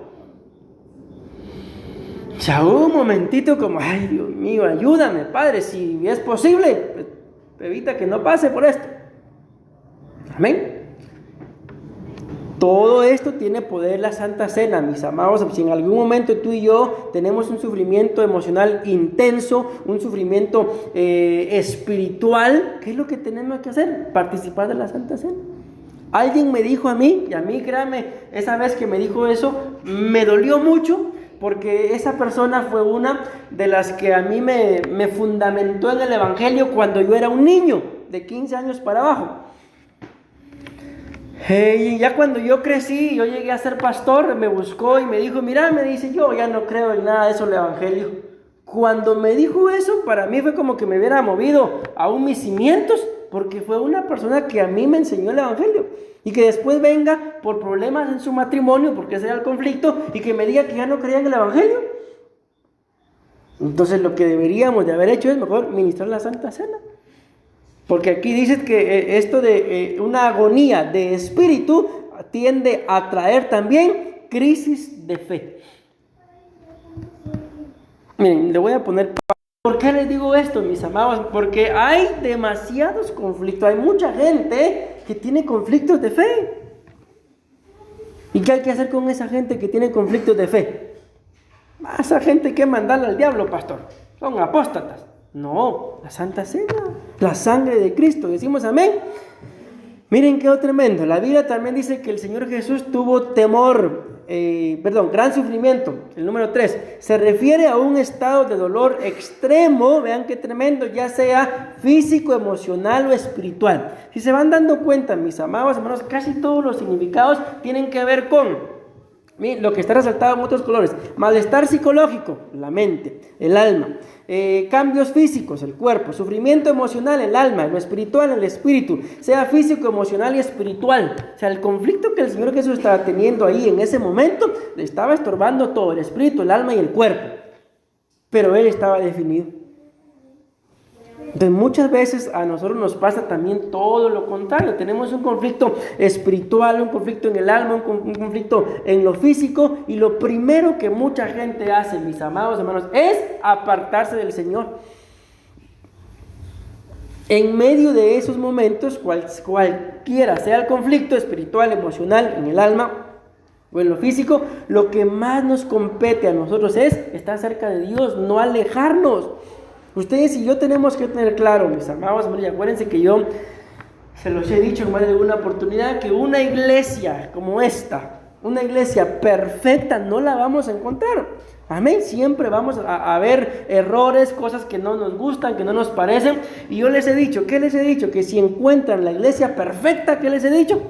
O sea, un momentito como, ay Dios mío, ayúdame, Padre, si es posible, evita que no pase por esto. Amén. Todo esto tiene poder la Santa Cena, mis amados. Si en algún momento tú y yo tenemos un sufrimiento emocional intenso, un sufrimiento espiritual, ¿qué es lo que tenemos que hacer? Participar de la Santa Cena. Alguien me dijo a mí, y a mí, créame, esa vez que me dijo eso, me dolió mucho, porque esa persona fue una de las que a mí me fundamentó en el Evangelio cuando yo era un niño, de 15 años para abajo. Y ya cuando yo crecí, yo llegué a ser pastor, me buscó y me dijo, mira, me dice, yo ya no creo en nada de eso del Evangelio. Cuando me dijo eso, para mí fue como que me hubiera movido aún mis cimientos, porque fue una persona que a mí me enseñó el Evangelio. Y que después venga por problemas en su matrimonio, porque ese era el conflicto, y que me diga que ya no creía en el Evangelio. Entonces lo que deberíamos de haber hecho es mejor ministrar la Santa Cena. Porque aquí dice que esto de una agonía de espíritu tiende a traer también crisis de fe. Miren, le voy a poner... ¿Por qué les digo esto, mis amados? Porque hay demasiados conflictos. Hay mucha gente que tiene conflictos de fe. ¿Y qué hay que hacer con esa gente que tiene conflictos de fe? A esa gente hay que mandarla al diablo, pastor. Son apóstatas. No, la Santa Cena, la sangre de Cristo. Decimos amén. Miren qué tremendo. La Biblia también dice que el Señor Jesús tuvo gran sufrimiento. El número 3 se refiere a un estado de dolor extremo. Vean qué tremendo, ya sea físico, emocional o espiritual. Si se van dando cuenta, mis amados hermanos, casi todos los significados tienen que ver con lo que está resaltado en otros colores: malestar psicológico, la mente, el alma, cambios físicos, el cuerpo, sufrimiento emocional, el alma, lo espiritual, el espíritu, sea físico, emocional y espiritual. O sea, el conflicto que el Señor Jesús estaba teniendo ahí en ese momento le estaba estorbando todo: el espíritu, el alma y el cuerpo. Pero Él estaba definido. Entonces muchas veces a nosotros nos pasa también todo lo contrario. Tenemos un conflicto espiritual, un conflicto en el alma, un conflicto en lo físico, y lo primero que mucha gente hace, mis amados hermanos, es apartarse del Señor. En medio de esos momentos, cualquiera sea el conflicto espiritual, emocional, en el alma o en lo físico, lo que más nos compete a nosotros es estar cerca de Dios, no alejarnos. Ustedes y yo tenemos que tener claro, mis amados, y acuérdense que yo se los he dicho en más de una oportunidad, que una iglesia como esta, una iglesia perfecta, no la vamos a encontrar. Amén. Siempre vamos a ver errores, cosas que no nos gustan, que no nos parecen. Y yo les he dicho, ¿qué les he dicho? Que si encuentran la iglesia perfecta, ¿qué les he dicho?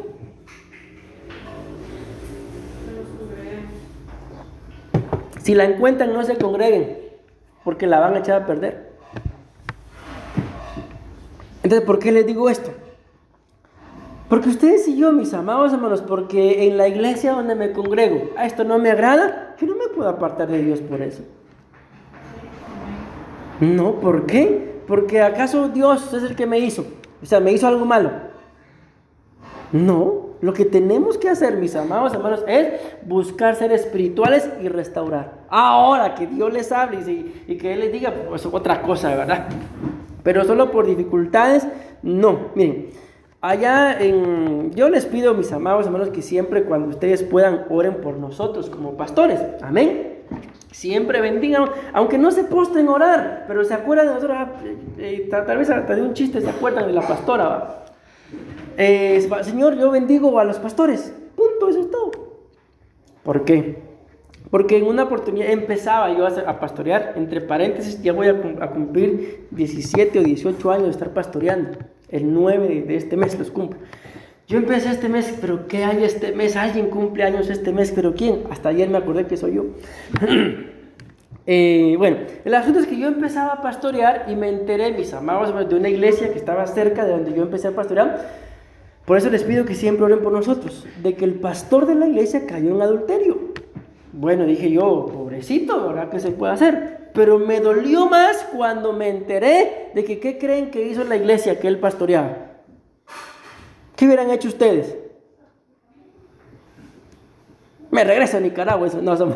Si la encuentran, no se congreguen, porque la van a echar a perder. Entonces, ¿por qué les digo esto? Porque ustedes y yo, mis amados hermanos, porque en la iglesia donde me congrego, a esto no me agrada, yo no me puedo apartar de Dios por eso. No, ¿por qué? Porque ¿acaso Dios es el que me hizo? O sea, ¿me hizo algo malo? No, lo que tenemos que hacer, mis amados hermanos, es buscar ser espirituales y restaurar. Ahora que Dios les hable y que Él les diga, pues otra cosa, ¿verdad? Pero solo por dificultades, no. Miren, yo les pido, mis amados hermanos, que siempre cuando ustedes puedan, oren por nosotros como pastores. Amén. Siempre bendigan, aunque no se postren a orar, pero se acuerdan de nosotros. Tal vez hasta de un chiste se acuerdan de la pastora, ¿va? Señor, yo bendigo a los pastores. Punto, eso es todo. ¿Por qué? Porque en una oportunidad empezaba yo a pastorear. Entre paréntesis, ya voy a cumplir 17 o 18 años de estar pastoreando. El 9 de este mes los cumplo. Yo empecé este mes, pero ¿qué hay este mes? Alguien cumple años este mes, pero ¿quién? Hasta ayer me acordé que soy yo. Bueno, el asunto es que yo empezaba a pastorear y me enteré, mis amados, de una iglesia que estaba cerca de donde yo empecé a pastorear. Por eso les pido que siempre oren por nosotros, de que el pastor de la iglesia cayó en adulterio. Bueno, dije yo, pobrecito, ¿verdad? ¿Qué se puede hacer? Pero me dolió más cuando me enteré de que, ¿qué creen que hizo la iglesia que él pastoreaba? ¿Qué hubieran hecho ustedes? Me regreso a Nicaragua, eso no son.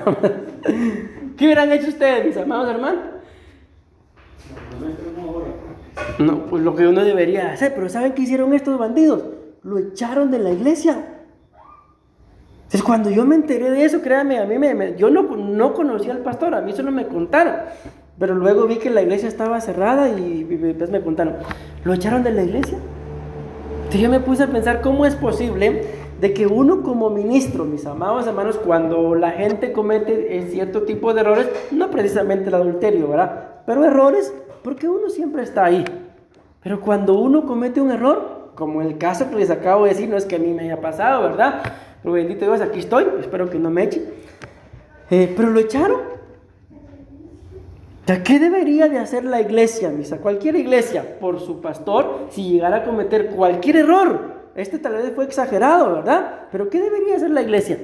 ¿Qué hubieran hecho ustedes, mis amados hermanos? No, pues lo que uno debería hacer. Pero ¿saben qué hicieron estos bandidos? Lo echaron de la iglesia. Entonces, cuando yo me enteré de eso, créanme, a mí yo no conocía al pastor, a mí solo me contaron. Pero luego vi que la iglesia estaba cerrada y después me contaron, ¿lo echaron de la iglesia? Entonces yo me puse a pensar, ¿cómo es posible de que uno como ministro, mis amados hermanos, cuando la gente comete cierto tipo de errores, no precisamente el adulterio, ¿verdad? Pero errores, porque uno siempre está ahí. Pero cuando uno comete un error, como el caso que les acabo de decir, no es que a mí me haya pasado, ¿verdad? Pero bendito Dios, aquí estoy, espero que no me echen. Pero lo echaron. ¿Qué debería de hacer la iglesia, misa? Cualquier iglesia, por su pastor, si llegara a cometer cualquier error? Este tal vez fue exagerado, ¿verdad? Pero ¿qué debería hacer la iglesia?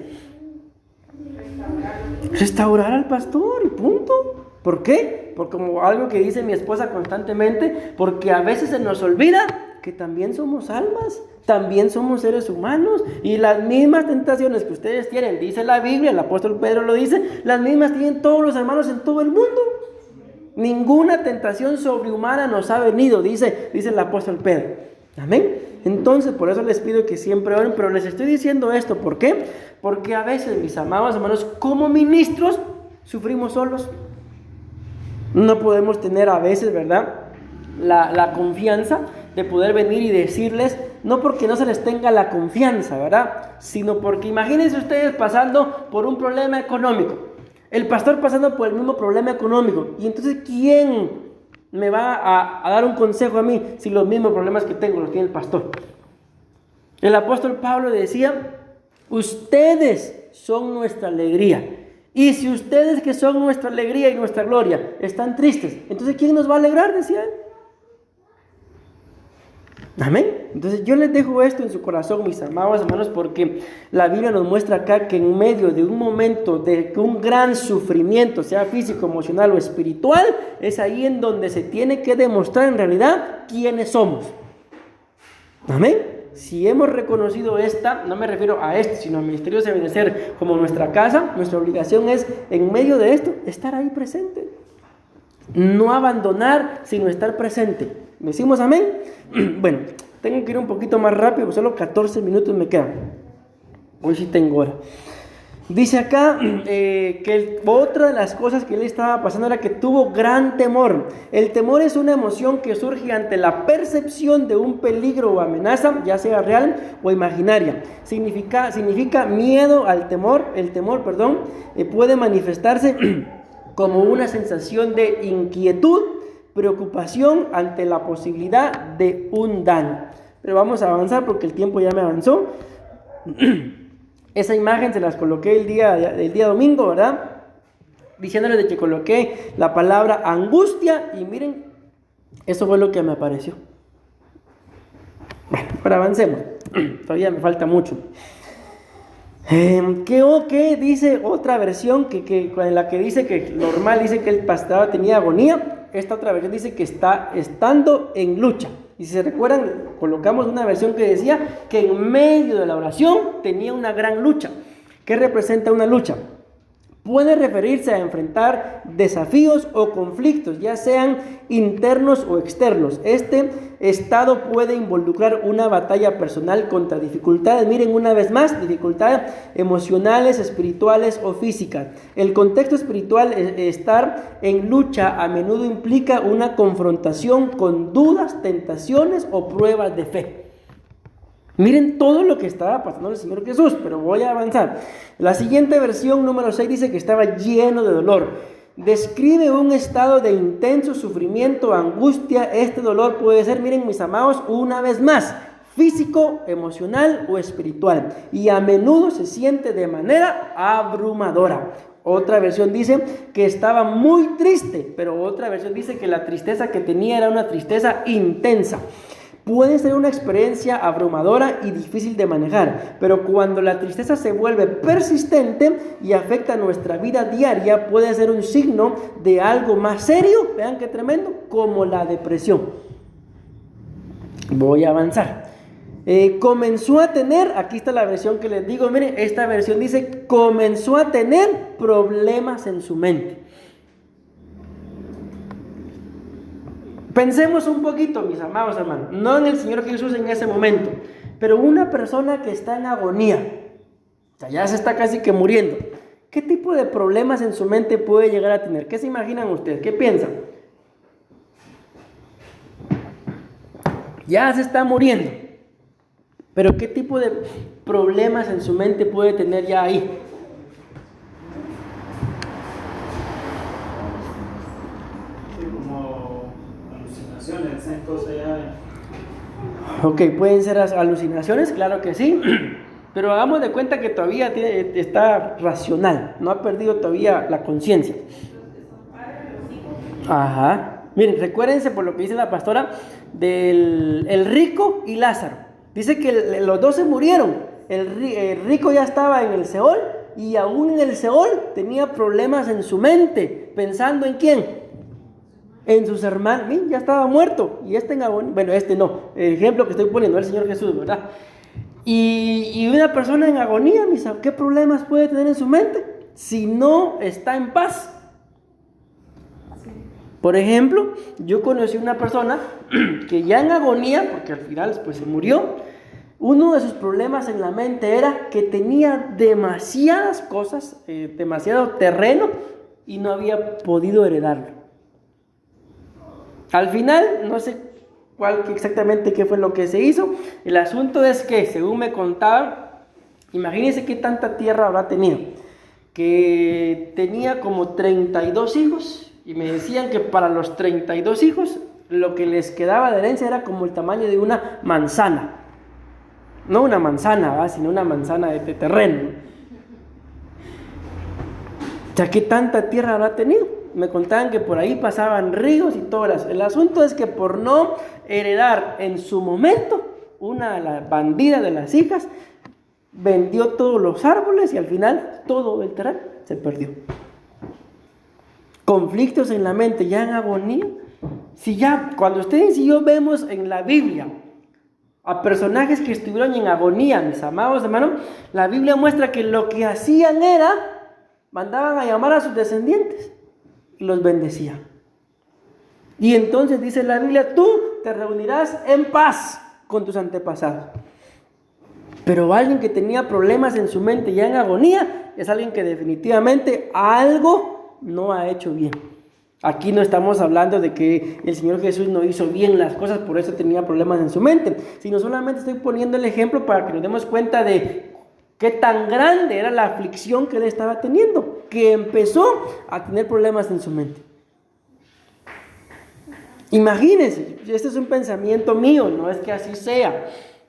Restaurar al pastor y punto. ¿Por qué? Por como algo que dice mi esposa constantemente, porque a veces se nos olvida que también somos almas, también somos seres humanos, y las mismas tentaciones que ustedes tienen, dice la Biblia, el apóstol Pedro lo dice, las mismas tienen todos los hermanos en todo el mundo. Ninguna tentación sobrehumana nos ha venido, dice el apóstol Pedro. Amén. Entonces, por eso les pido que siempre oren, pero les estoy diciendo esto, ¿por qué? Porque a veces, mis amados hermanos, como ministros, sufrimos solos. No podemos tener a veces, ¿verdad?, la confianza de poder venir y decirles, no porque no se les tenga la confianza, ¿verdad?, sino porque imagínense ustedes pasando por un problema económico. El pastor pasando por el mismo problema económico. Y entonces, ¿quién me va a dar un consejo a mí si los mismos problemas que tengo los tiene el pastor? El apóstol Pablo decía, ustedes son nuestra alegría. Y si ustedes que son nuestra alegría y nuestra gloria están tristes, entonces ¿quién nos va a alegrar? Decía él. Amén. Entonces yo les dejo esto en su corazón, mis amados hermanos, porque la Biblia nos muestra acá que en medio de un momento de un gran sufrimiento, sea físico, emocional o espiritual, es ahí en donde se tiene que demostrar en realidad quiénes somos. Amén. Si hemos reconocido esta, no me refiero a esto, sino al ministerio de Ebenecer como nuestra casa, nuestra obligación es, en medio de esto, estar ahí presente. No abandonar, sino estar presente. ¿Decimos amén? Bueno, tengo que ir un poquito más rápido, solo 14 minutos me quedan. Hoy sí tengo hora. Dice acá que otra de las cosas que le estaba pasando era que tuvo gran temor. El temor es una emoción que surge ante la percepción de un peligro o amenaza, ya sea real o imaginaria. Significa miedo al temor. El temor, puede manifestarse como una sensación de inquietud, preocupación ante la posibilidad de un daño. Pero vamos a avanzar porque el tiempo ya me avanzó. Esa imagen se las coloqué el día domingo, ¿verdad? Diciéndoles de que coloqué la palabra angustia y miren, eso fue lo que me apareció. Bueno, pero avancemos. Todavía me falta mucho. ¿Qué dice otra versión en la que dice que normal dice que el pastor tenía agonía? Esta otra versión dice que está estando en lucha. Y si se recuerdan, colocamos una versión que decía que en medio de la oración tenía una gran lucha. ¿Qué representa una lucha? Puede referirse a enfrentar desafíos o conflictos, ya sean internos o externos. Este estado puede involucrar una batalla personal contra dificultades. Miren una vez más, dificultades emocionales, espirituales o físicas. El contexto espiritual, estar en lucha, a menudo implica una confrontación con dudas, tentaciones o pruebas de fe. Miren todo lo que estaba pasando el Señor Jesús, pero voy a avanzar. La siguiente versión, número 6, dice que estaba lleno de dolor. Describe un estado de intenso sufrimiento, angustia. Este dolor puede ser, miren mis amados, una vez más, físico, emocional o espiritual. Y a menudo se siente de manera abrumadora. Otra versión dice que estaba muy triste, pero otra versión dice que la tristeza que tenía era una tristeza intensa. Puede ser una experiencia abrumadora y difícil de manejar, pero cuando la tristeza se vuelve persistente y afecta nuestra vida diaria, puede ser un signo de algo más serio, vean qué tremendo, como la depresión. Voy a avanzar. Comenzó a tener, aquí está la versión que les digo, miren, esta versión dice, comenzó a tener problemas en su mente. Pensemos un poquito, mis amados hermanos, no en el Señor Jesús en ese momento, pero una persona que está en agonía, sea, ya se está casi que muriendo. ¿Qué tipo de problemas en su mente puede llegar a tener? ¿Qué se imaginan ustedes? ¿Qué piensan? Ya se está muriendo. Pero ¿qué tipo de problemas en su mente puede tener ya ahí? Sí, como alucinaciones, esas cosas ya. Ok, pueden ser alucinaciones, claro que sí. Pero hagamos de cuenta que todavía está racional, no ha perdido todavía la conciencia. Ajá. Miren, recuérdense por lo que dice la pastora del el rico y Lázaro. Dice que los dos se murieron. El rico ya estaba en el Seol y aún en el Seol tenía problemas en su mente, pensando en quién, en sus hermanos. Miren, ya estaba muerto y en agonía. Bueno, no, el ejemplo que estoy poniendo es el Señor Jesús, ¿verdad? Y una persona en agonía, ¿qué problemas puede tener en su mente si no está en paz? Por ejemplo, yo conocí una persona que ya en agonía, porque al final pues se murió, uno de sus problemas en la mente era que tenía demasiadas cosas, demasiado terreno y no había podido heredarlo. Al final, no sé exactamente qué fue lo que se hizo. El asunto es que, según me contaban, imagínense qué tanta tierra habrá tenido, que tenía como 32 hijos. Y me decían que para los 32 hijos, lo que les quedaba de herencia era como el tamaño de una manzana. No una manzana, sino una manzana de terreno. O sea, ¿qué tanta tierra habrá tenido? Me contaban que por ahí pasaban ríos y todo. El asunto es que por no heredar en su momento, una de las bandidas de las hijas vendió todos los árboles y al final todo el terreno se perdió. Conflictos en la mente, ya en agonía. Si ya, cuando ustedes y yo vemos en la Biblia a personajes que estuvieron en agonía, mis amados hermanos, la Biblia muestra que lo que hacían era, mandaban a llamar a sus descendientes y los bendecían. Y entonces dice la Biblia, tú te reunirás en paz con tus antepasados. Pero alguien que tenía problemas en su mente ya en agonía, es alguien que definitivamente algo no ha hecho bien. Aquí no estamos hablando de que el Señor Jesús no hizo bien las cosas, por eso tenía problemas en su mente, sino solamente estoy poniendo el ejemplo para que nos demos cuenta de qué tan grande era la aflicción que él estaba teniendo, que empezó a tener problemas en su mente. Imagínense, este es un pensamiento mío, no es que así sea,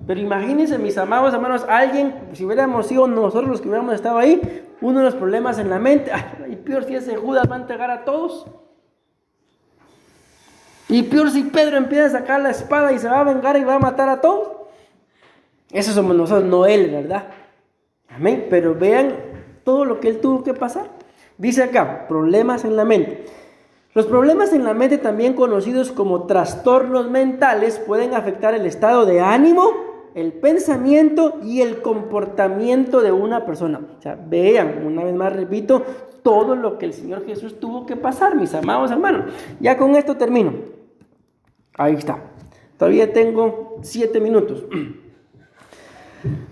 pero imagínense, mis amados hermanos, alguien, si hubiéramos sido nosotros los que hubiéramos estado ahí, uno de los problemas en la mente, y peor si ese Judas va a entregar a todos, y peor si Pedro empieza a sacar la espada y se va a vengar y va a matar a todos. Eso somos nosotros, no él, ¿verdad? Amén. Pero vean todo lo que él tuvo que pasar. Dice acá, problemas en la mente. Los problemas en la mente, también conocidos como trastornos mentales, pueden afectar el estado de ánimo, el pensamiento y el comportamiento de una persona. O sea, vean, una vez más repito, todo lo que el Señor Jesús tuvo que pasar, mis amados hermanos. Ya con esto termino. Ahí está. Todavía tengo 7 minutos.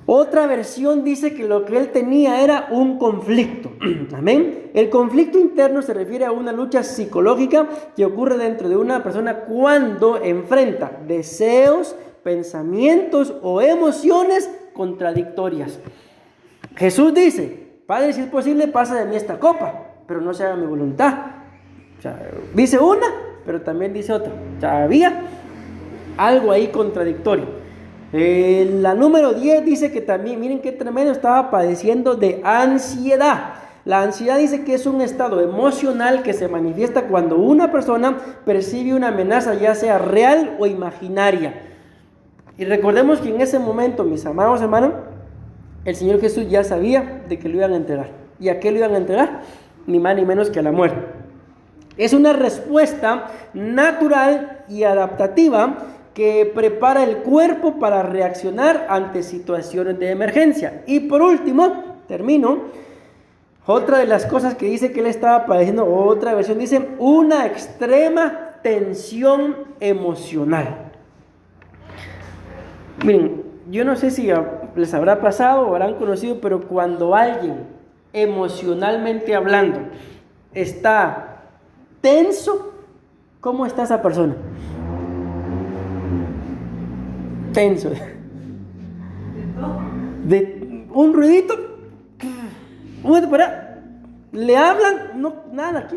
Otra versión dice que lo que él tenía era un conflicto. Amén. El conflicto interno se refiere a una lucha psicológica que ocurre dentro de una persona cuando enfrenta deseos, pensamientos o emociones contradictorias. Jesús dice, Padre, si es posible, pasa de mí esta copa, pero no se haga mi voluntad. O sea, dice una, pero también dice otra. O sea, había algo ahí contradictorio. La número 10 dice que también, miren qué tremendo, estaba padeciendo de ansiedad. La ansiedad dice que es un estado emocional que se manifiesta cuando una persona percibe una amenaza, ya sea real o imaginaria. Y recordemos que en ese momento, mis amados hermanos, el Señor Jesús ya sabía de que lo iban a entregar. ¿Y a qué lo iban a entregar? Ni más ni menos que a la muerte. Es una respuesta natural y adaptativa que prepara el cuerpo para reaccionar ante situaciones de emergencia. Y por último, termino, otra de las cosas que dice que él estaba padeciendo, otra versión dice, una extrema tensión emocional. Miren, yo no sé si les habrá pasado o habrán conocido, pero cuando alguien emocionalmente hablando está tenso, ¿cómo está esa persona? Tenso. De un ruidito, le hablan, no, nada.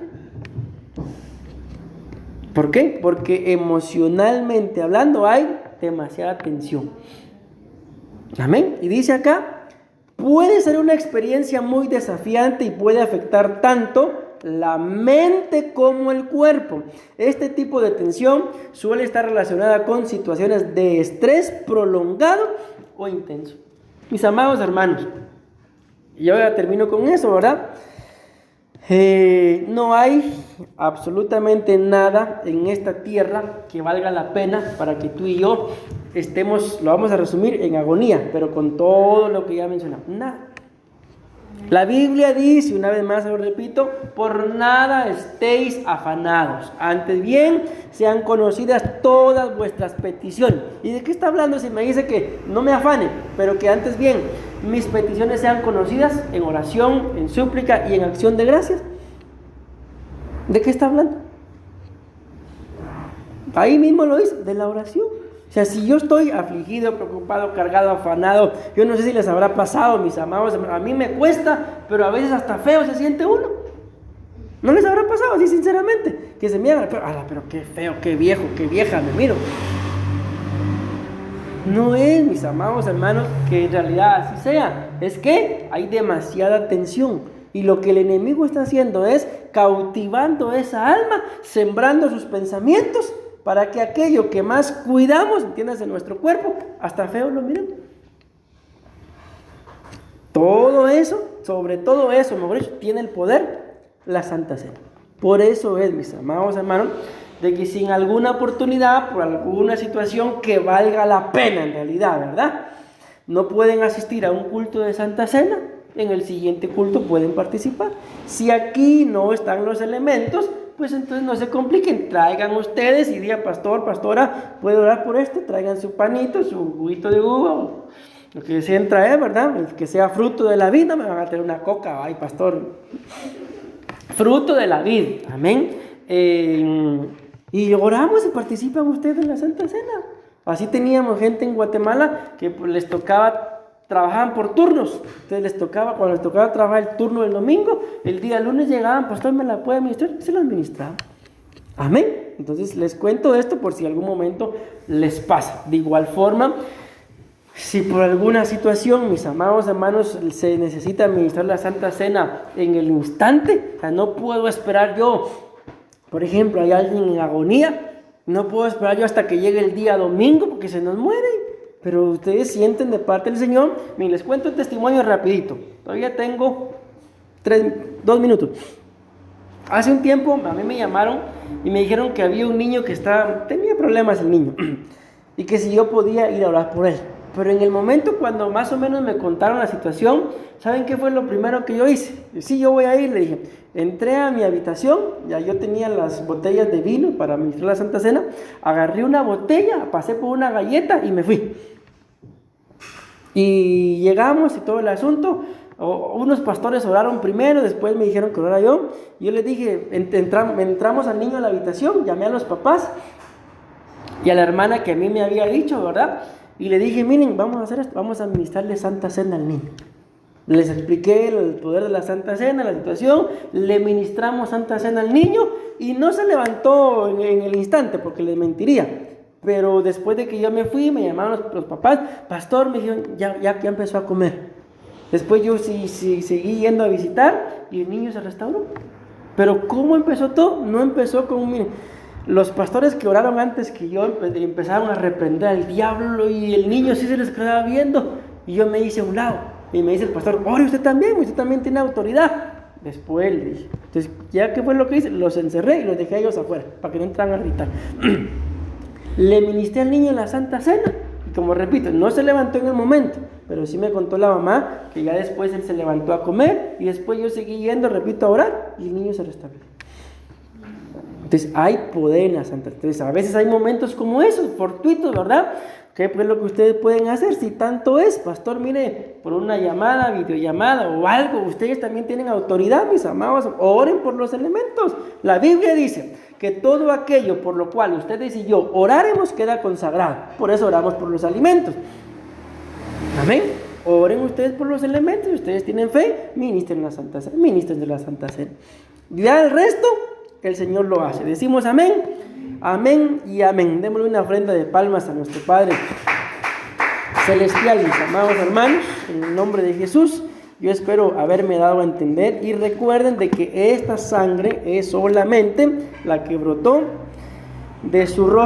¿Por qué? Porque emocionalmente hablando hay demasiada tensión. Amén. Y dice acá, puede ser una experiencia muy desafiante y puede afectar tanto la mente como el cuerpo. Este tipo de tensión suele estar relacionada con situaciones de estrés prolongado o intenso. Mis amados hermanos, y ahora termino con eso, ¿verdad? No hay absolutamente nada en esta tierra que valga la pena para que tú y yo estemos, lo vamos a resumir, en agonía, pero con todo lo que ya mencionamos, nada. La Biblia dice, una vez más lo repito, por nada estéis afanados, antes bien sean conocidas todas vuestras peticiones. ¿Y de qué está hablando? Si me dice que no me afane, pero que antes bien mis peticiones sean conocidas en oración, en súplica y en acción de gracias. ¿De qué está hablando? Ahí mismo lo dice, de la oración. O sea, si yo estoy afligido, preocupado, cargado, afanado, yo no sé si les habrá pasado, mis amados, a mí me cuesta, pero a veces hasta feo se siente uno. ¿No les habrá pasado así sinceramente? Que se miran, pero qué feo, qué viejo, qué vieja me miro. No es, mis amados hermanos, que en realidad así sea. Es que hay demasiada tensión. Y lo que el enemigo está haciendo es cautivando esa alma, sembrando sus pensamientos, para que aquello que más cuidamos, entiendas, en nuestro cuerpo, hasta feo lo miren. Todo eso, sobre todo eso, mejor dicho, tiene el poder la Santa Cena. Por eso es, mis amados hermanos, de que si en alguna oportunidad, por alguna situación que valga la pena en realidad, ¿verdad?, no pueden asistir a un culto de Santa Cena, en el siguiente culto pueden participar. Si aquí no están los elementos, pues entonces no se compliquen, traigan ustedes y digan, pastor, pastora, ¿puedo orar por esto? Traigan su panito, su juguito de uva, o lo que deseen traer, ¿verdad? El que sea fruto de la vida, no me van a tener una coca, ay pastor, fruto de la vida, amén. Y oramos y participan ustedes en la Santa Cena. Así teníamos gente en Guatemala que pues, les tocaba, trabajaban por turnos, entonces les tocaba, cuando les tocaba trabajar el turno del domingo, el día lunes llegaban, pastor, ¿me la puede administrar? Se la administraba. Amén. Entonces les cuento esto por si algún momento les pasa. De igual forma, si por alguna situación, mis amados hermanos, se necesita administrar la Santa Cena en el instante, o sea, no puedo esperar yo, por ejemplo, hay alguien en agonía, no puedo esperar yo hasta que llegue el día domingo porque se nos muere. Pero ustedes sienten de parte del Señor. Miren, les cuento el testimonio rapidito. Todavía tengo 2 minutos. Hace un tiempo a mí me llamaron y me dijeron que había un niño que tenía problemas el niño. Y que si yo podía ir a orar por él. Pero en el momento cuando más o menos me contaron la situación, ¿saben qué fue lo primero que yo hice? Sí, yo voy a ir, le dije. Entré a mi habitación, ya yo tenía las botellas de vino para administrar la Santa Cena. Agarré una botella, pasé por una galleta y me fui. Y llegamos y todo el asunto, unos pastores oraron primero, después me dijeron que orara yo. Yo les dije, entramos al niño a la habitación, llamé a los papás y a la hermana que a mí me había dicho, ¿verdad? Y le dije, miren, vamos a hacer esto, vamos a administrarle Santa Cena al niño. Les expliqué el poder de la Santa Cena, la situación, le ministramos Santa Cena al niño y no se levantó en el instante porque les mentiría. Pero después de que yo me fui, me llamaron los papás, pastor, me dijeron, ya empezó a comer. Después yo sí, seguí yendo a visitar y el niño se restauró. Pero ¿cómo empezó todo? No empezó con, miren, los pastores que oraron antes que yo empezaron a reprender al diablo y el niño sí se les quedaba viendo. Y yo me hice a un lado y me dice el pastor, ore usted también tiene autoridad. Después le dije, entonces ya que fue lo que hice, los encerré y los dejé a ellos afuera para que no entraran a gritar. Le ministré al niño en la Santa Cena y como repito, no se levantó en el momento, pero sí me contó la mamá que ya después él se levantó a comer y después yo seguí yendo, repito, a orar y el niño se restableció. Entonces hay poder en la Santa Cena. Entonces a veces hay momentos como esos, fortuitos, ¿verdad? ¿Qué pues lo que ustedes pueden hacer? Si tanto es, pastor, mire, por una llamada, videollamada o algo, ustedes también tienen autoridad, mis amados, oren por los elementos. La Biblia dice que todo aquello por lo cual ustedes y yo oraremos queda consagrado. Por eso oramos por los alimentos. Amén. Oren ustedes por los elementos. Ustedes tienen fe, ministren la Santa Cena, ministren de la Santa Cena. Ya el resto, el Señor lo hace. Decimos amén. Amén y amén. Démosle una ofrenda de palmas a nuestro Padre Celestial, mis amados hermanos, en el nombre de Jesús. Yo espero haberme dado a entender y recuerden de que esta sangre es solamente la que brotó de su rostro.